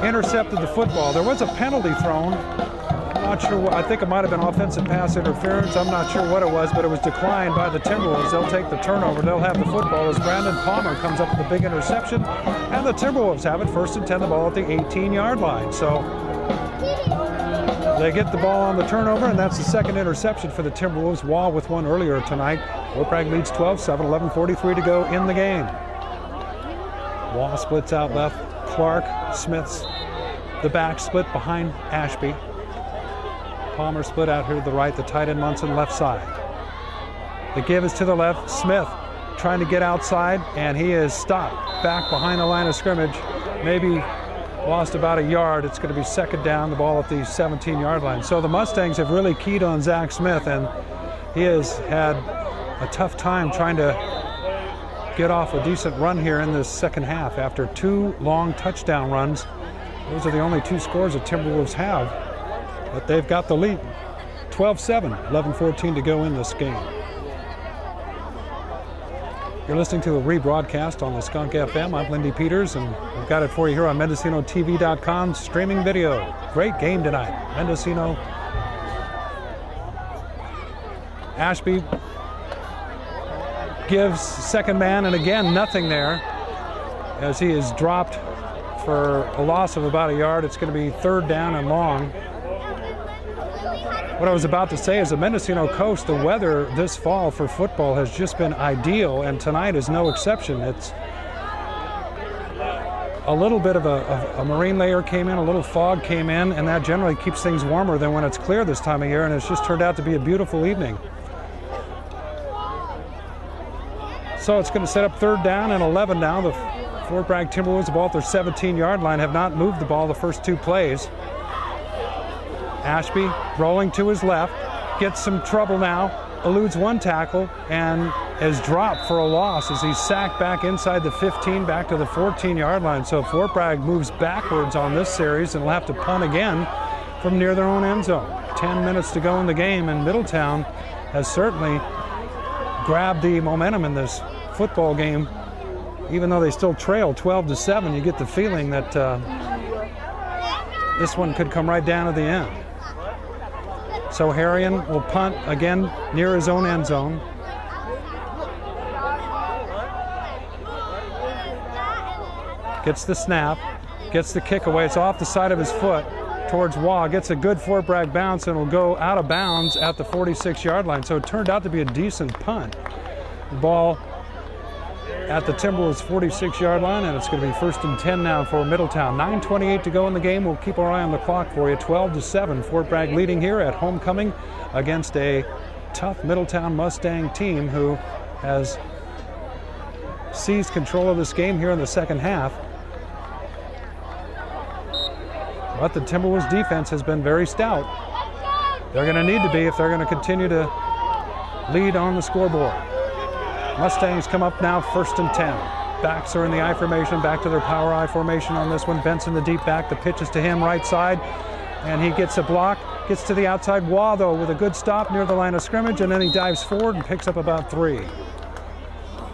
[SPEAKER 1] intercepted the football. There was a penalty thrown. I'm not sure what, I think it might have been offensive pass interference. I'm not sure what it was, but it was declined by the Timberwolves. They'll take the turnover. They'll have the football as Brandon Palmer comes up with a big interception, and the Timberwolves have it, 1st and 10, the ball at the 18-yard line. So They get the ball on the turnover, and that's the second interception for the Timberwolves. Wall with one earlier tonight. Fort Bragg leads 12-7, 11:43 to go in the game. Wall splits out left. Clark, Smith's the back split behind Ashby. Palmer split out here to the right, the tight end Munson left side. The give is to the left. Smith trying to get outside, and he is stopped back behind the line of scrimmage. Maybe lost about a yard. It's going to be second down, the ball at the 17-yard line. So the Mustangs have really keyed on Zach Smith, and he has had a tough time trying to get off a decent run here in this second half after two long touchdown runs. Those are the only two scores the Timberwolves have, but they've got the lead. 12-7, 11:14 to go in this game. You're listening to a rebroadcast on the Skunk FM. I'm Lindy Peters, and we've got it for you here on MendocinoTV.com streaming video. Great game tonight. Mendocino. Ashby gives second man, and again, nothing there as he is dropped for a loss of about a yard. It's going to be third down and long. What I was about to say is the Mendocino coast, the weather this fall for football has just been ideal, and tonight is no exception. It's a little bit of a marine layer came in, a little fog came in, and that generally keeps things warmer than when it's clear this time of year, and it's just turned out to be a beautiful evening. So it's going to set up third down and 11 now. The Fort Bragg Timberwolves, the ball at their 17-yard line, have not moved the ball the first two plays. Ashby rolling to his left, gets some trouble now, eludes one tackle, and is dropped for a loss as he's sacked back inside the 15, back to the 14-yard line. So Fort Bragg moves backwards on this series and will have to punt again from near their own end zone. 10 minutes to go in the game, and Middletown has certainly grabbed the momentum in this football game. Even though they still trail 12-7, you get the feeling that this one could come right down to the end. So Harrion will punt again near his own end zone. Gets the snap, gets the kick away. It's off the side of his foot towards Waugh. Gets a good Fort Bragg bounce and will go out of bounds at the 46-yard line. So it turned out to be a decent punt. The ball at the Timberwolves' 46-yard line, and it's going to be first and 10 now for Middletown. 9:28 to go in the game. We'll keep our eye on the clock for you. 12-7, Fort Bragg leading here at homecoming against a tough Middletown Mustang team who has seized control of this game here in the second half. But the Timberwolves' defense has been very stout. They're going to need to be if they're going to continue to lead on the scoreboard. Mustangs come up now, first and 10. Backs are in the I formation, back to their power I formation on this one. Benson the deep back, the pitch is to him right side, and he gets a block, gets to the outside. Waugh, though, with a good stop near the line of scrimmage, and then he dives forward and picks up about 3.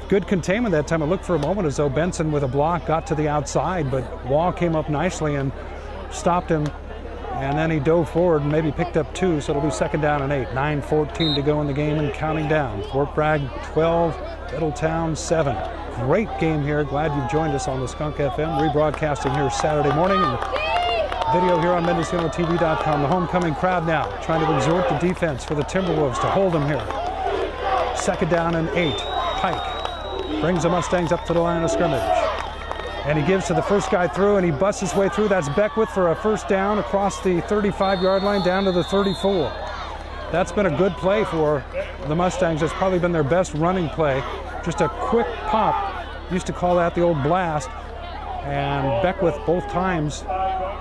[SPEAKER 1] Good containment that time. It looked for a moment as though Benson with a block got to the outside, but Waugh came up nicely and stopped him, and then he dove forward and maybe picked up 2, so it'll be second down and 8. 9:14 to go in the game and counting down. Fort Bragg 12, Middletown 7. Great game here. Glad you've joined us on the Skunk FM, rebroadcasting here Saturday morning, and video here on MendocinoTV.com. The homecoming crowd now trying to exhort the defense for the Timberwolves to hold them here. Second down and 8. Pike brings the Mustangs up to the line of scrimmage. And he gives to the first guy through, and he busts his way through. That's Beckwith for a first down across the 35-yard line down to the 34. That's been a good play for the Mustangs. It's probably been their best running play. Just a quick pop. Used to call that the old blast. And Beckwith both times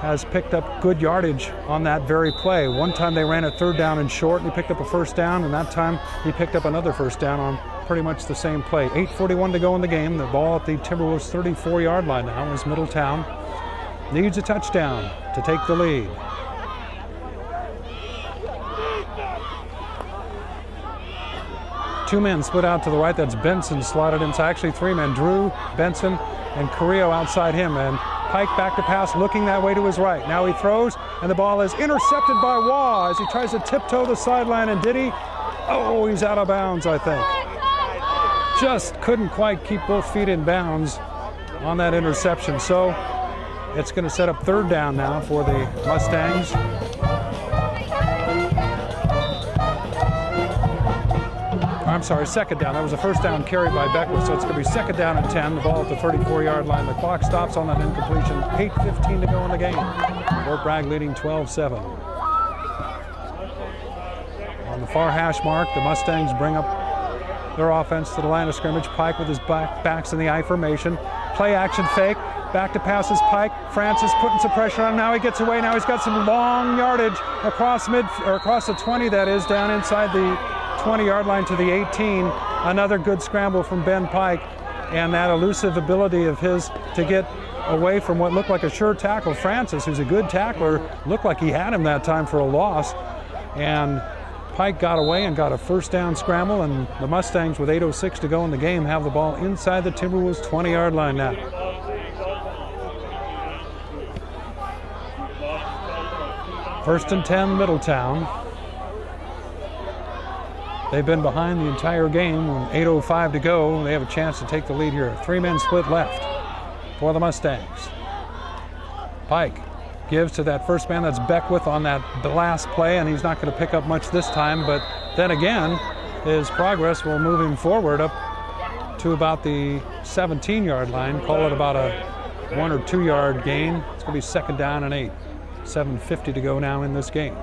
[SPEAKER 1] has picked up good yardage on that very play. One time they ran it third down and short, and he picked up a first down, and that time he picked up another first down on pretty much the same play. 8:41 to go in the game. The ball at the Timberwolves' 34-yard line now as Middletown needs a touchdown to take the lead. Two men split out to the right. That's Benson slotted inside. Actually, 3 men. Drew, Benson, and Carrillo outside him. And Pike back to pass, looking that way to his right. Now he throws, and the ball is intercepted by Waugh as he tries to tiptoe the sideline. And did he? Oh, he's out of bounds, I think. Just couldn't quite keep both feet in bounds on that interception. So it's going to set up third down now for the Mustangs. I'm sorry, second down. That was a first down carry by Beckwith, so it's going to be second down and 10. The ball at the 34-yard line. The clock stops on that incompletion. 8:15 to go in the game. Fort Bragg leading 12-7. On the far hash mark, the Mustangs bring up their offense to the line of scrimmage. Pike with his backs in the I formation. Play action fake. Back to passes Pike. Francis putting some pressure on him. Now he gets away. Now he's got some long yardage across the 20, that is, down inside the 20-yard line to the 18. Another good scramble from Ben Pike, and that elusive ability of his to get away from what looked like a sure tackle. Francis, who's a good tackler, looked like he had him that time for a loss, and Pike got away and got a first down scramble, and the Mustangs, with 8:06 to go in the game, have the ball inside the Timberwolves 20-yard line now. First and 10, Middletown. They've been behind the entire game. 8:05 to go. They have a chance to take the lead here. Three-man split left for the Mustangs. Pike gives to that first man. That's Beckwith on that last play, and he's not going to pick up much this time. But then again, his progress will move him forward up to about the 17-yard line. Call it about a 1 or 2 yard gain. It's going to be second down and 8. 7:50 to go now in this game.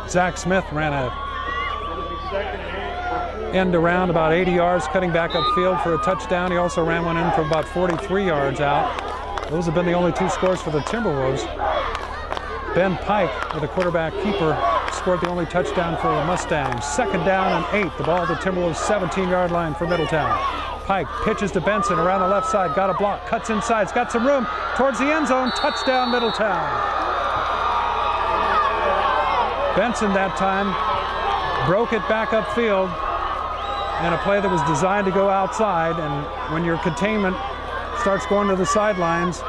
[SPEAKER 1] Zach Smith ran a end around about 80 yards, cutting back upfield for a touchdown. He also ran one in from about 43 yards out. Those have been the only 2 scores for the Timberwolves. Ben Pike, with a quarterback keeper, scored the only touchdown for the Mustangs. Second down and 8. The ball at the Timberwolves 17-yard line for Middletown. Pike pitches to Benson around the left side. Got a block. Cuts inside. He's got some room towards the end zone. Touchdown, Middletown. Benson that time broke it back upfield, and a play that was designed to go outside. And when your containment starts going to the sidelines,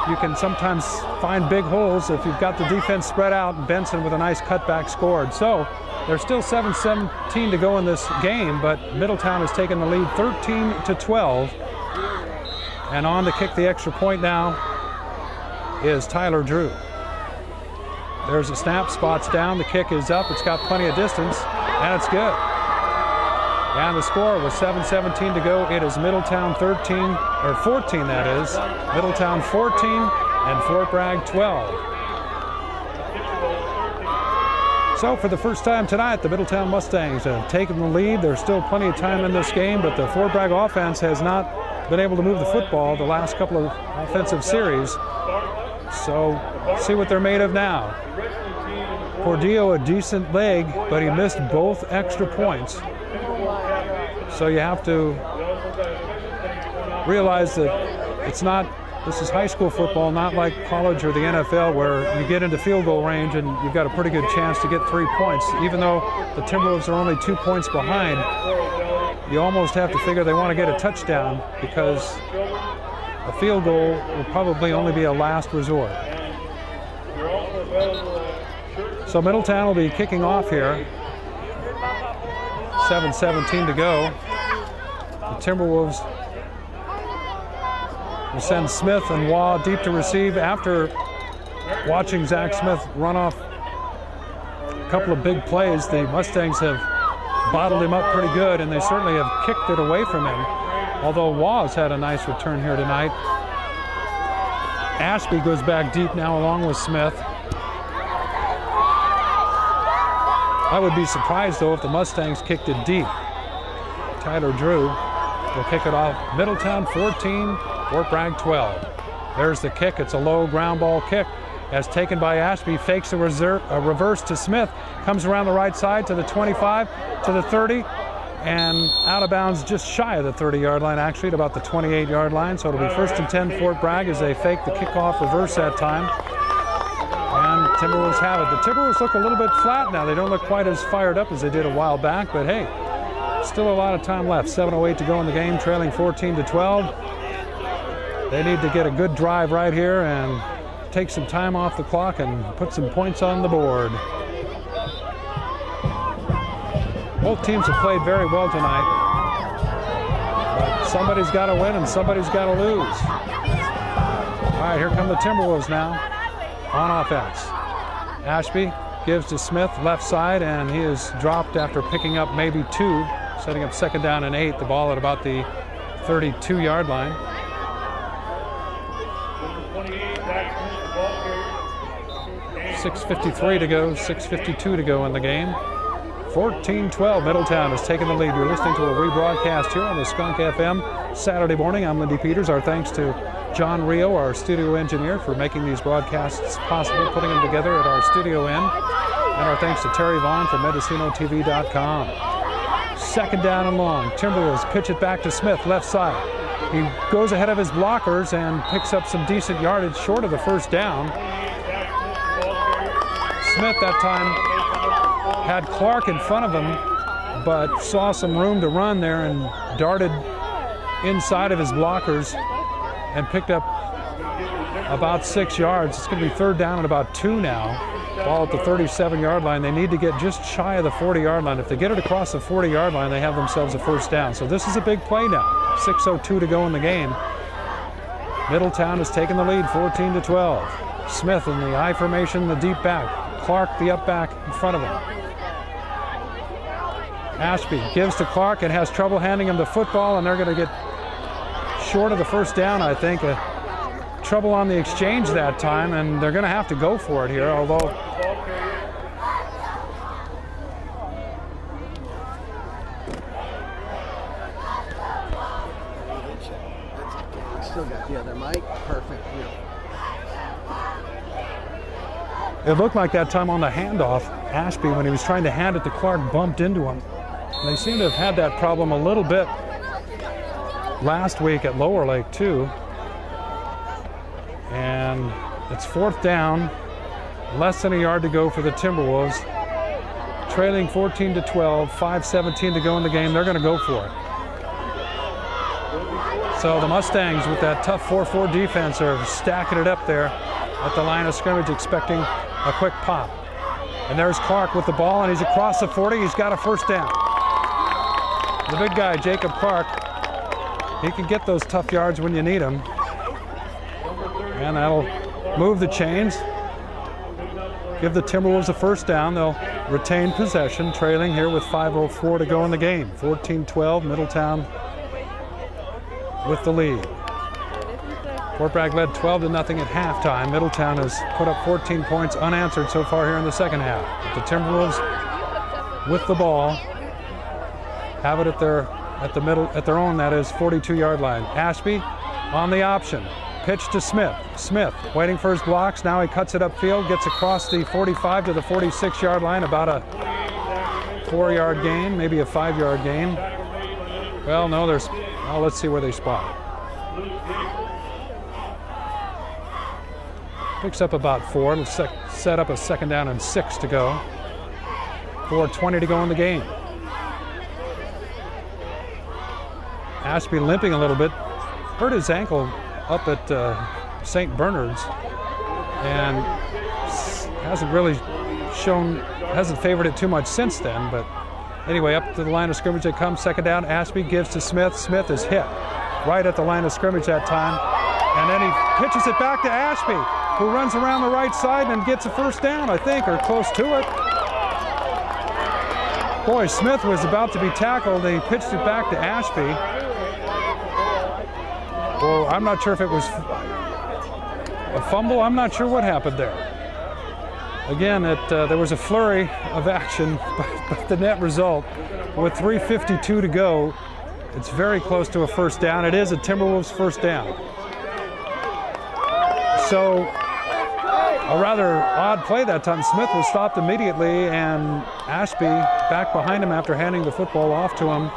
[SPEAKER 1] you can sometimes find big holes if you've got the defense spread out. And Benson with a nice cutback scored. So there's still 7:17 to go in this game, but Middletown has taken the lead 13-12. And on to kick the extra point now is Tyler Drew. There's a snap, spots down, the kick is up, it's got plenty of distance, and it's good. And the score was 7:17 to go. It is Middletown 13, or 14 that is. Middletown 14 and Fort Bragg 12. So for the first time tonight, the Middletown Mustangs have taken the lead. There's still plenty of time in this game, but the Fort Bragg offense has not been able to move the football the last couple of offensive series. So see what they're made of now. Cordillo, a decent leg, but he missed both extra points. So you have to realize that this is high school football, not like college or the NFL, where you get into field goal range and you've got a pretty good chance to get 3 points. Even though the Timberwolves are only 2 points behind, you almost have to figure they want to get a touchdown, because a field goal will probably only be a last resort. So Middletown will be kicking off here. 7:17 to go. The Timberwolves will send Smith and Waugh deep to receive after watching Zach Smith run off a couple of big plays. The Mustangs have bottled him up pretty good, and they certainly have kicked it away from him. Although Waugh's had a nice return here tonight. Ashby goes back deep now along with Smith. I would be surprised, though, if the Mustangs kicked it deep. Tyler Drew will kick it off. Middletown 14, Fort Bragg 12. There's the kick. It's a low ground ball kick, as taken by Ashby. Fakes a reverse to Smith. Comes around the right side to the 25, to the 30, and out of bounds just shy of the 30-yard line, actually, at about the 28-yard line. So it'll be first and 10 Fort Bragg as they fake the kickoff reverse that time. And Timberwolves have it. The Timberwolves look a little bit flat now. They don't look quite as fired up as they did a while back, but hey, still a lot of time left. 7:08 to go in the game, trailing 14-12. They need to get a good drive right here and take some time off the clock and put some points on the board. Both teams have played very well tonight, but somebody's got to win and somebody's got to lose. All right, here come the Timberwolves now on offense. Ashby gives to Smith, left side, and he is dropped after picking up maybe 2, setting up 2nd down and 8. The ball at about the 32-yard line. 6:53 to go, 6:52 to go in the game. 14-12, Middletown has taken the lead. You're listening to a rebroadcast here on the Skunk FM Saturday morning. I'm Lindy Peters. Our thanks to John Rio, our studio engineer, for making these broadcasts possible, putting them together at our studio end. And our thanks to Terry Vaughn from MendocinoTV.com. 2nd down and long. Timberwolves pitch it back to Smith, left side. He goes ahead of his blockers and picks up some decent yardage short of the 1st down. Smith that time had Clark in front of him, but saw some room to run there and darted inside of his blockers and picked up about 6 yards. It's going to be 3rd down and about 2 now. Ball at the 37-yard line. They need to get just shy of the 40-yard line. If they get it across the 40-yard line, they have themselves a 1st down. So this is a big play now. 6:02 to go in the game. Middletown has taken the lead, 14-12. Smith in the I formation, the deep back. Clark, the up back in front of him. Ashby gives to Clark and has trouble handing him the football, and they're going to get short of the 1st down, I think. Trouble on the exchange that time, and they're going to have to go for it here, although
[SPEAKER 3] still got the other mic. Perfect.
[SPEAKER 1] it looked like that time on the handoff, Ashby, when he was trying to hand it to Clark, bumped into him. They seem to have had that problem a little bit last week at Lower Lake too. And it's 4th down, less than a yard to go for the Timberwolves. Trailing 14-12, 5:17 to go in the game. They're going to go for it. So the Mustangs, with that tough 4-4 defense, are stacking it up there at the line of scrimmage, expecting a quick pop. And there's Clark with the ball, and he's across the 40. He's got a 1st down. The big guy, Jacob Clark, he can get those tough yards when you need them. And that'll move the chains, give the Timberwolves a 1st down. They'll retain possession, trailing here with 5:04 to go in the game. 14-12, Middletown with the lead. Fort Bragg led 12-0 at halftime. Middletown has put up 14 points unanswered so far here in the 2nd half. The Timberwolves with the ball have it at their own, that is, 42-yard line. Ashby on the option. Pitch to Smith. Smith waiting for his blocks. Now he cuts it upfield, gets across the 45 to the 46-yard line, about a 4-yard gain, maybe a 5-yard gain. Well, no, let's see where they spot. Picks up about 4. It'll set up a 2nd down and 6 to go. 4:20 to go in the game. Ashby limping a little bit. Hurt his ankle up at St. Bernard's, and hasn't favored it too much since then. But anyway, up to the line of scrimmage they come. 2nd down. Ashby gives to Smith. Smith is hit right at the line of scrimmage that time, and then he pitches it back to Ashby, who runs around the right side and gets a 1st down, I think, or close to it. Boy, Smith was about to be tackled. He pitched it back to Ashby. Well, I'm not sure if it was a fumble. I'm not sure what happened there. Again, there was a flurry of action, but the net result, with 3:52 to go, it's very close to a 1st down. It is a Timberwolves 1st down. So, a rather odd play that time. Smith was stopped immediately, and Ashby, back behind him after handing the football off to him,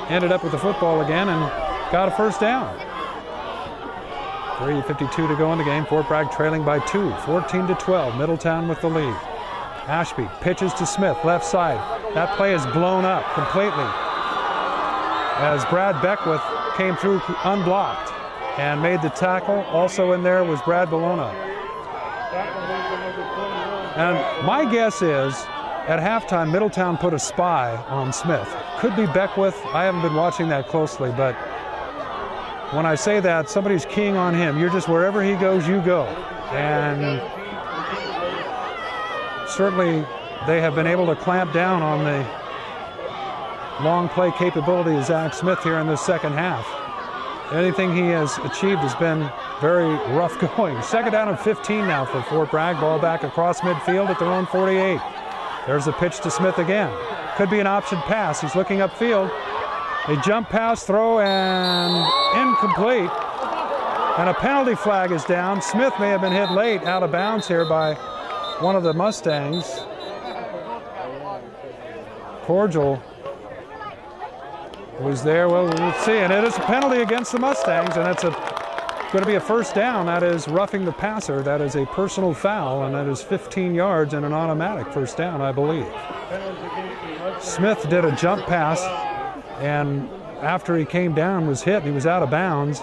[SPEAKER 1] ended up with the football again and got a 1st down. 3:52 to go in the game. Fort Bragg trailing by 2, 14-12. Middletown with the lead. Ashby pitches to Smith, left side. That play is blown up completely as Brad Beckwith came through unblocked and made the tackle. Also in there was Brad Bologna. And my guess is, at halftime, Middletown put a spy on Smith. Could be Beckwith. I haven't been watching that closely, but when I say that, somebody's keying on him. You're just wherever he goes, you go. And certainly they have been able to clamp down on the long play capability of Zach Smith here in the second half. Anything he has achieved has been very rough going. Second down and 15 now for Fort Bragg. Ball back across midfield at their own 48. There's the pitch to Smith again. Could be an option pass. He's looking upfield. A jump pass, throw, and incomplete. And a penalty flag is down. Smith may have been hit late out of bounds here by one of the Mustangs. Cordial was there. Well, we'll see. And it is a penalty against the Mustangs, and it's going to be a first down. That is roughing the passer. That is a personal foul, and that is 15 yards and an automatic first down, I believe. Smith did a jump pass, and after he came down was hit, and he was out of bounds.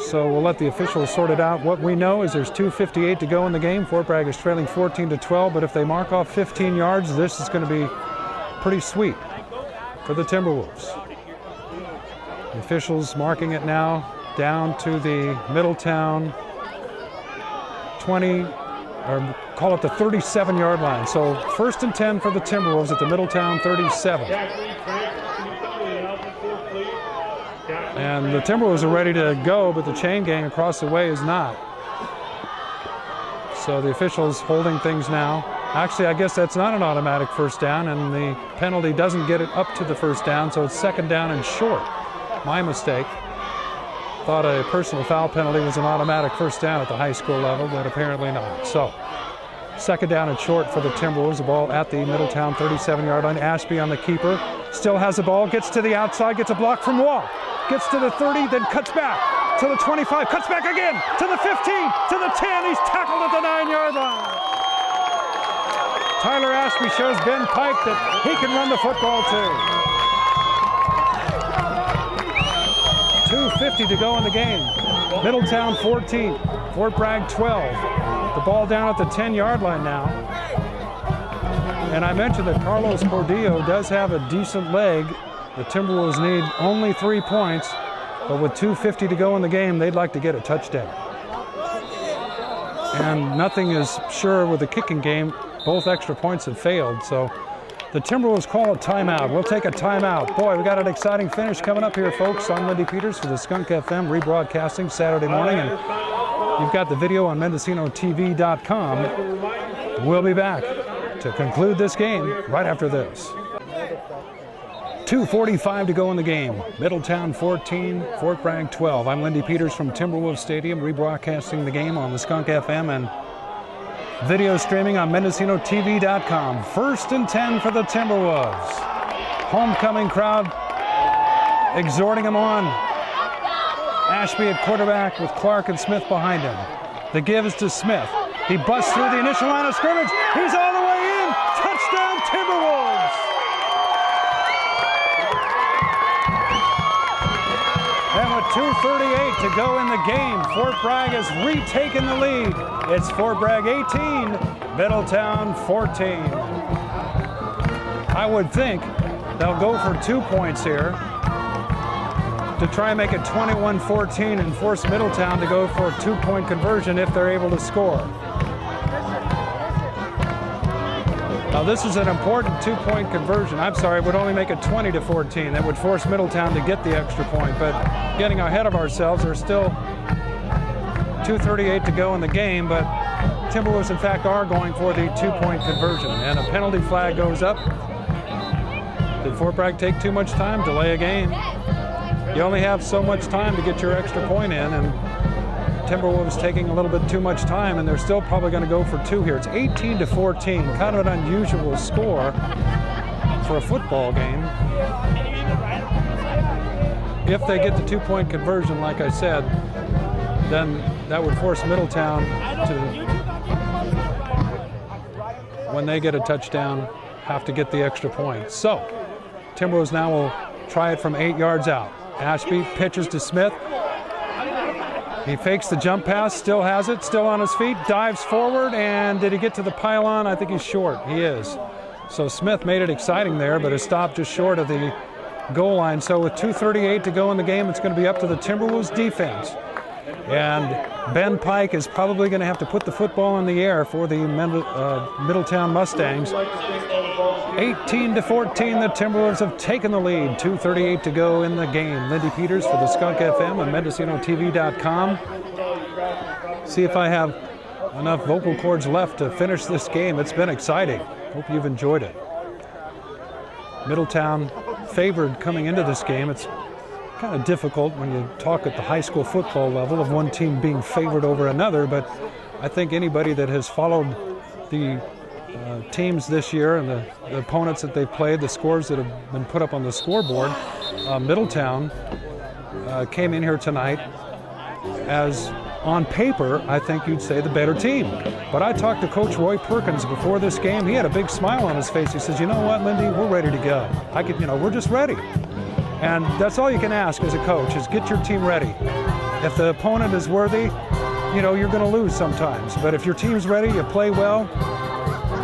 [SPEAKER 1] So we'll let the officials sort it out. What we know is there's 2:58 to go in the game. Fort Bragg is trailing 14-12, but if they mark off 15 yards, this is going to be pretty sweet for the Timberwolves. The officials marking it now down to the Middletown 20, or call it the 37-yard line. So first and 10 for the Timberwolves at the Middletown 37. And the Timberwolves are ready to go, but the chain gang across the way is not. So the officials holding things now. Actually, I guess that's not an automatic first down, and the penalty doesn't get it up to the first down, so it's second down and short. My mistake. Thought a personal foul penalty was an automatic first down at the high school level, but apparently not. So second down and short for the Timberwolves. The ball at the Middletown 37-yard line. Ashby on the keeper. Still has the ball. Gets to the outside. Gets a block from Wall. Gets to the 30, then cuts back to the 25. Cuts back again to the 15, to the 10. He's tackled at the 9-yard line. Tyler Ashby shows Ben Pike that he can run the football too. 2:50 to go in the game. Middletown 14, Fort Bragg 12. The ball down at the 10-yard line now. And I mentioned that Carlos Cordillo does have a decent leg. The Timberwolves need only 3 points, but with 2:50 to go in the game, they'd like to get a touchdown. And nothing is sure with the kicking game. Both extra points have failed, so the Timberwolves call a timeout. We'll take a timeout. Boy, we got an exciting finish coming up here, folks. I'm Lindy Peters for the Skunk FM rebroadcasting Saturday morning, and you've got the video on MendocinoTV.com. We'll be back to conclude this game right after this. 2:45 to go in the game. Middletown 14, Fort Bragg 12. I'm Lindy Peters from Timberwolves Stadium, rebroadcasting the game on the Skunk FM and video streaming on MendocinoTV.com. First and 10 for the Timberwolves. Homecoming crowd exhorting them on. Ashby at quarterback with Clark and Smith behind him. The give is to Smith. He busts through the initial line of scrimmage. He's all the way in. Touchdown Timberwolves. And with 2:38 to go in the game, Fort Bragg has retaken the lead. It's Fort Bragg 18, Middletown 14. I would think they'll go for 2 points here to try and make it 21-14 and force Middletown to go for a 2-point conversion if they're able to score. Now this is an important 2-point conversion. I'm sorry, it would only make it 20-14. That would force Middletown to get the extra point, but getting ahead of ourselves, there's still 2:38 to go in the game, but Timberwolves in fact are going for the 2-point conversion, and a penalty flag goes up. Did Fort Bragg take too much time? Delay a game. You only have so much time to get your extra point in, and Timberwolves taking a little bit too much time, and they're still probably going to go for 2 here. It's 18-14, kind of an unusual score for a football game. If they get the 2-point conversion, like I said, then that would force Middletown to, when they get a touchdown, have to get the extra point. So Timberwolves now will try it from 8 yards out. Ashby pitches to Smith. He fakes the jump pass, still has it, still on his feet, dives forward, and did he get to the pylon? I think he's short. He is. So Smith made it exciting there, but has stopped just short of the goal line. So with 2:38 to go in the game, it's going to be up to the Timberwolves defense. And Ben Pike is probably going to have to put the football in the air for the Middletown Mustangs. 18-14, the Timberwolves have taken the lead. 2:38 to go in the game. Lindy Peters for the Skunk FM and MendocinoTV.com. See if I have enough vocal cords left to finish this game. It's been exciting. Hope you've enjoyed it. Middletown favored coming into this game. It's kind of difficult when you talk at the high school football level of one team being favored over another, but I think anybody that has followed the teams this year and the opponents that they've played, the scores that have been put up on the scoreboard, Middletown came in here tonight as, on paper, I think you'd say the better team. But I talked to Coach Roy Perkins before this game. He had a big smile on his face. He says, you know what, Lindy, we're ready to go. We're just ready. And that's all you can ask as a coach, is get your team ready. If the opponent is worthy, you're going to lose sometimes. But if your team's ready, you play well,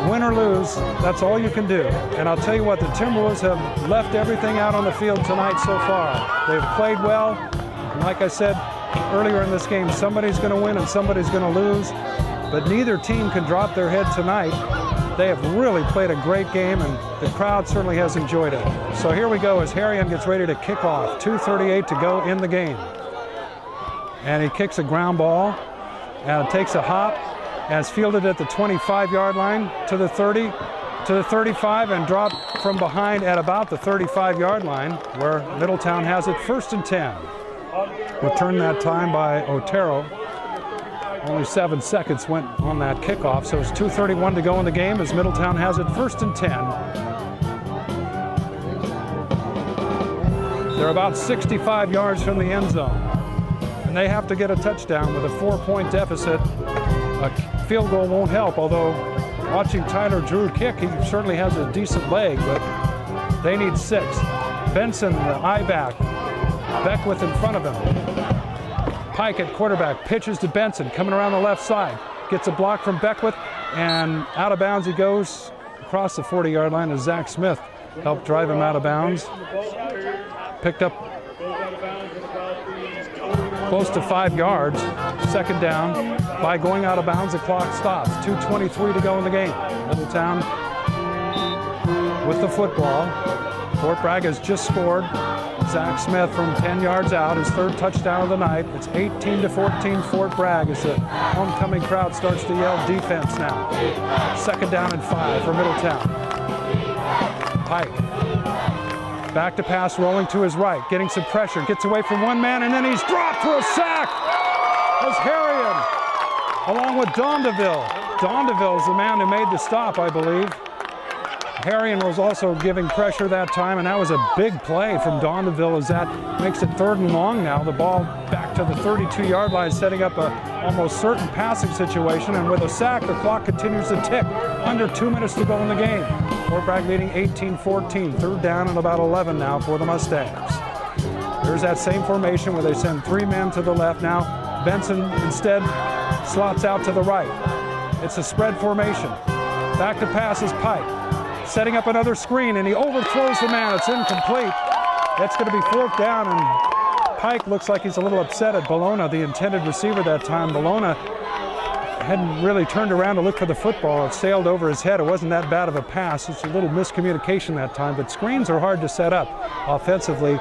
[SPEAKER 1] win or lose, that's all you can do. And I'll tell you what, the Timberwolves have left everything out on the field tonight so far. They've played well. And like I said earlier in this game, somebody's going to win and somebody's going to lose. But neither team can drop their head tonight. They have really played a great game, and the crowd certainly has enjoyed it. So here we go as Harrion gets ready to kick off. 2:38 to go in the game. And he kicks a ground ball and takes a hop, and is fielded at the 25-yard line to the 30, to the 35, and dropped from behind at about the 35-yard line, where Middletown has it 1st and 10. Returned that time by Otero. Only 7 seconds went on that kickoff, so it's 2:31 to go in the game as Middletown has it 1st and 10. They're about 65 yards from the end zone, and they have to get a touchdown with a 4-point deficit. A field goal won't help, although watching Tyler Drew kick, he certainly has a decent leg, but they need 6. Benson, the I-back, Beckwith in front of him. Pike at quarterback, pitches to Benson, coming around the left side. Gets a block from Beckwith, and out of bounds he goes across the 40-yard line as Zach Smith helped drive him out of bounds. Picked up close to 5 yards, 2nd down. By going out of bounds, the clock stops. 2:23 to go in the game. Middletown with the football. Fort Bragg has just scored. Zach Smith from 10 yards out, his 3rd touchdown of the night. It's 18-14 Fort Bragg as the homecoming crowd starts to yell defense now. 2nd down and 5 for Middletown. Pike. Back to pass, rolling to his right, getting some pressure, gets away from one man, and then he's dropped for a sack as Harrion, along with Dondeville. Dondeville is the man who made the stop, I believe. Harrion was also giving pressure that time, and that was a big play from Dondeville as that makes it 3rd and long now. The ball back to the 32-yard line, setting up a almost certain passing situation, and with a sack, the clock continues to tick. Under 2 minutes to go in the game. Fort Bragg leading 18-14, 3rd down and about 11 now for the Mustangs. There's that same formation where they send 3 men to the left. Now Benson instead slots out to the right. It's a spread formation. Back to pass is Pike. Setting up another screen, and he overthrows the man. It's incomplete. It's going to be 4th down, and Pike looks like he's a little upset at Bologna, the intended receiver that time. Bologna hadn't really turned around to look for the football. It sailed over his head. It wasn't that bad of a pass. It's a little miscommunication that time, but screens are hard to set up offensively.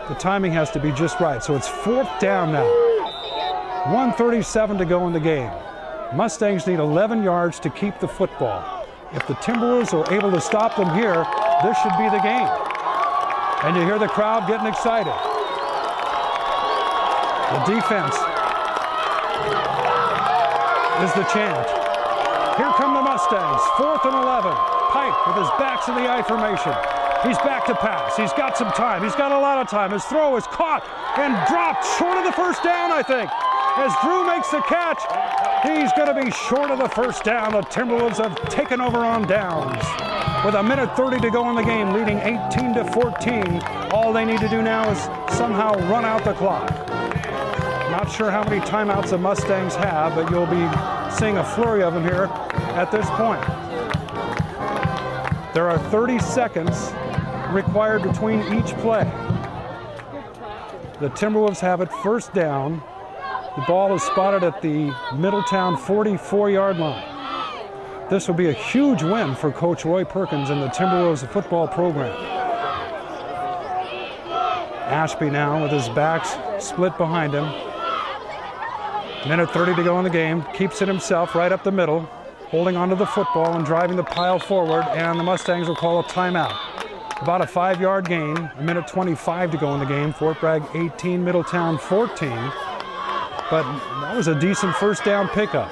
[SPEAKER 1] The timing has to be just right. So it's 4th down now. 1:37 to go in the game. Mustangs need 11 yards to keep the football. If the Timberwolves are able to stop them here, this should be the game. And you hear the crowd getting excited. The defense is the chant. Here come the Mustangs, 4th and 11. Pike with his back to the I formation. He's back to pass. He's got some time. He's got a lot of time. His throw is caught and dropped short of the 1st down, I think. As Drew makes the catch, he's going to be short of the 1st down. The Timberwolves have taken over on downs. With 1:30 to go in the game, leading 18-14. All they need to do now is somehow run out the clock. Not sure how many timeouts the Mustangs have, but you'll be seeing a flurry of them here at this point. There are 30 seconds required between each play. The Timberwolves have it 1st down The ball is spotted at the Middletown 44-yard line. This will be a huge win for Coach Roy Perkins and the Timberwolves football program. Ashby now with his backs split behind him. Minute 30 to go in the game. Keeps it himself right up the middle, holding onto the football and driving the pile forward, and the Mustangs will call a timeout. About a 5-yard gain, a minute 25 to go in the game. Fort Bragg 18, Middletown 14. But that was a decent first down pickup.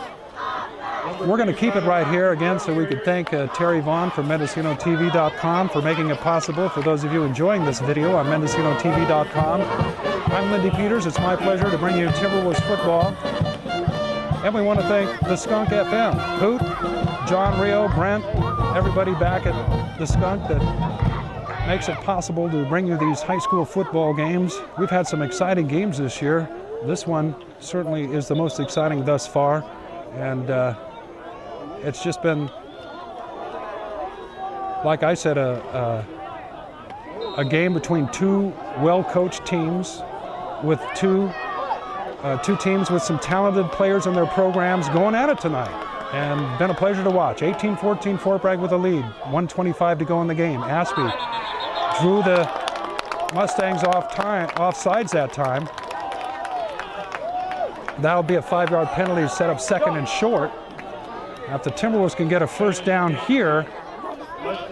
[SPEAKER 1] We're going to keep it right here again so we could thank Terry Vaughn from MendocinoTV.com for making it possible for those of you enjoying this video on MendocinoTV.com. I'm Lindy Peters. It's my pleasure to bring you Timberwolves football. And we want to thank the Skunk FM, Poot, John Rio, Brent, everybody back at the Skunk that makes it possible to bring you these high school football games. We've had some exciting games this year. This one certainly is the most exciting thus far. And it's just been, like I said, a game between two well-coached teams with two teams with some talented players in their programs going at it tonight. And been a pleasure to watch. 18-14 Fort Bragg with a lead. 1:25 to go in the game. Ashby drew the Mustangs off sides that time. That'll be a 5-yard penalty to set up second and short. Now, if the Timberwolves can get a first down here,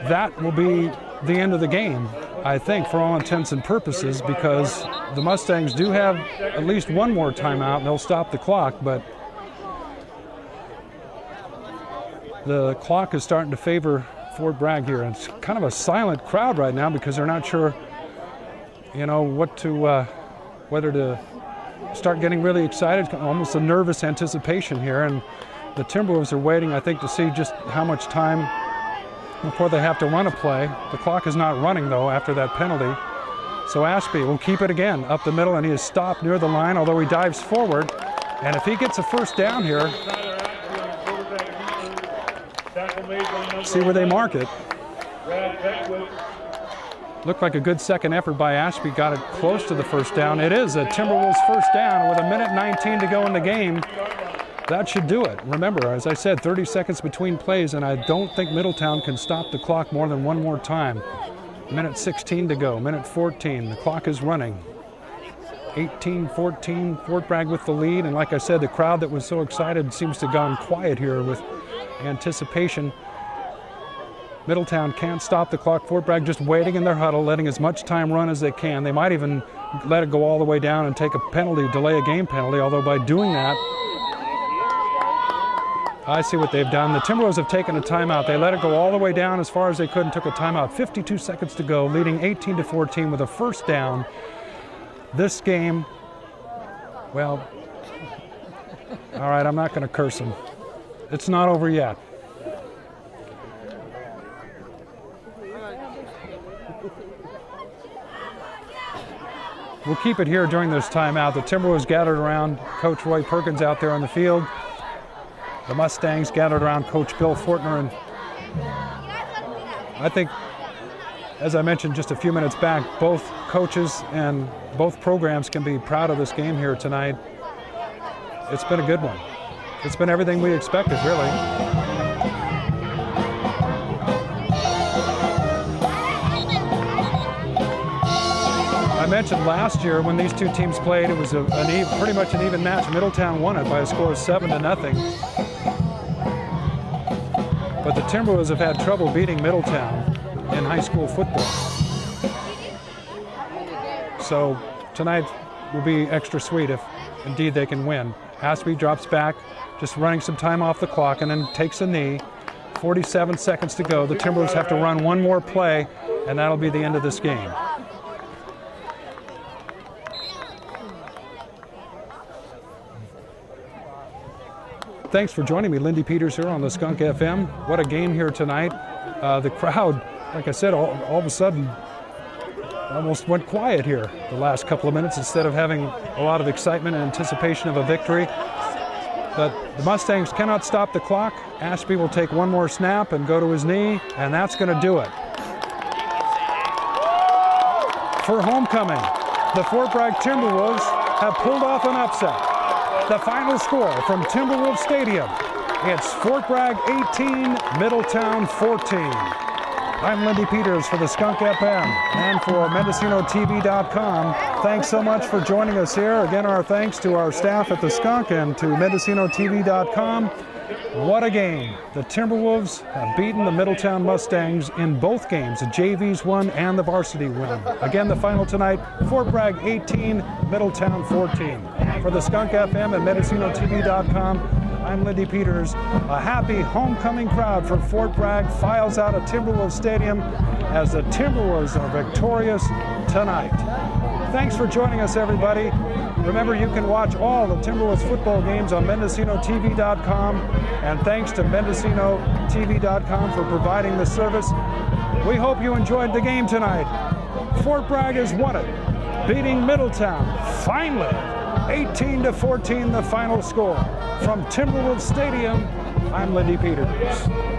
[SPEAKER 1] that will be the end of the game, I think, for all intents and purposes, because the Mustangs do have at least one more timeout and they'll stop the clock, but the clock is starting to favor Fort Bragg here. And it's kind of a silent crowd right now because they're not sure, you know, whether to start getting really excited, almost a nervous anticipation here. And the Timberwolves are waiting, I think, to see just how much time before they have to run a play. The clock is not running, though, after that penalty. So Ashby will keep it again up the middle, and he is stopped near the line, although he dives forward. And if he gets a first down here, see where they mark it. Looked like a good second effort by Ashby, got it close to the first down. It is a Timberwolves first down with a minute 19 to go in the game. That should do it. Remember, as I said, 30 seconds between plays, and I don't think Middletown can stop the clock more than one more time. Minute 16 to go, minute 14. The clock is running. 18-14, Fort Bragg with the lead, and like I said, the crowd that was so excited seems to have gone quiet here with anticipation. Middletown can't stop the clock. Fort Bragg just waiting in their huddle, letting as much time run as they can. They might even let it go all the way down and take a penalty, delay a game penalty, although by doing that, I see what they've done. The Timberwolves have taken a timeout. They let it go all the way down as far as they could and took a timeout. 52 seconds to go, leading 18-14 with a first down. This game, well, all right, I'm not going to curse them. It's not over yet. We'll keep it here during this timeout. The Timberwolves gathered around Coach Roy Perkins out there on the field. The Mustangs gathered around Coach Bill Fortner, and I think, as I mentioned just a few minutes back, both coaches and both programs can be proud of this game here tonight. It's been a good one. It's been everything we expected, really. I mentioned last year when these two teams played, it was pretty much an even match. Middletown won it by a score of 7-0. But the Timberwolves have had trouble beating Middletown in high school football. So tonight will be extra sweet if indeed they can win. Ashby drops back, just running some time off the clock, and then takes a knee. 47 seconds to go. The Timberwolves have to run one more play, and that'll be the end of this game. Thanks for joining me, Lindy Peters here on the Skunk FM. What a game here tonight. The crowd, like I said, all of a sudden almost went quiet here the last couple of minutes instead of having a lot of excitement and anticipation of a victory. But the Mustangs cannot stop the clock. Ashby will take one more snap and go to his knee, and that's going to do it. For homecoming, the Fort Bragg Timberwolves have pulled off an upset. The final score from Timberwolves Stadium. It's Fort Bragg 18, Middletown 14. I'm Lindy Peters for the Skunk FM and for MendocinoTV.com. Thanks so much for joining us here. Again, our thanks to our staff at the Skunk and to MendocinoTV.com. What a game. The Timberwolves have beaten the Middletown Mustangs in both games. The JVs won and the varsity won. Again, the final tonight, Fort Bragg 18, Middletown 14. For the Skunk FM and MendocinoTV.com, I'm Lindy Peters. A happy homecoming crowd for Fort Bragg files out of Timberwolves Stadium as the Timberwolves are victorious tonight. Thanks for joining us, everybody. Remember, you can watch all the Timberwolves football games on MendocinoTV.com, and thanks to MendocinoTV.com for providing the service. We hope you enjoyed the game tonight. Fort Bragg has won it, beating Middletown, finally, 18-14 the final score. From Timberwolves Stadium, I'm Lindy Peters.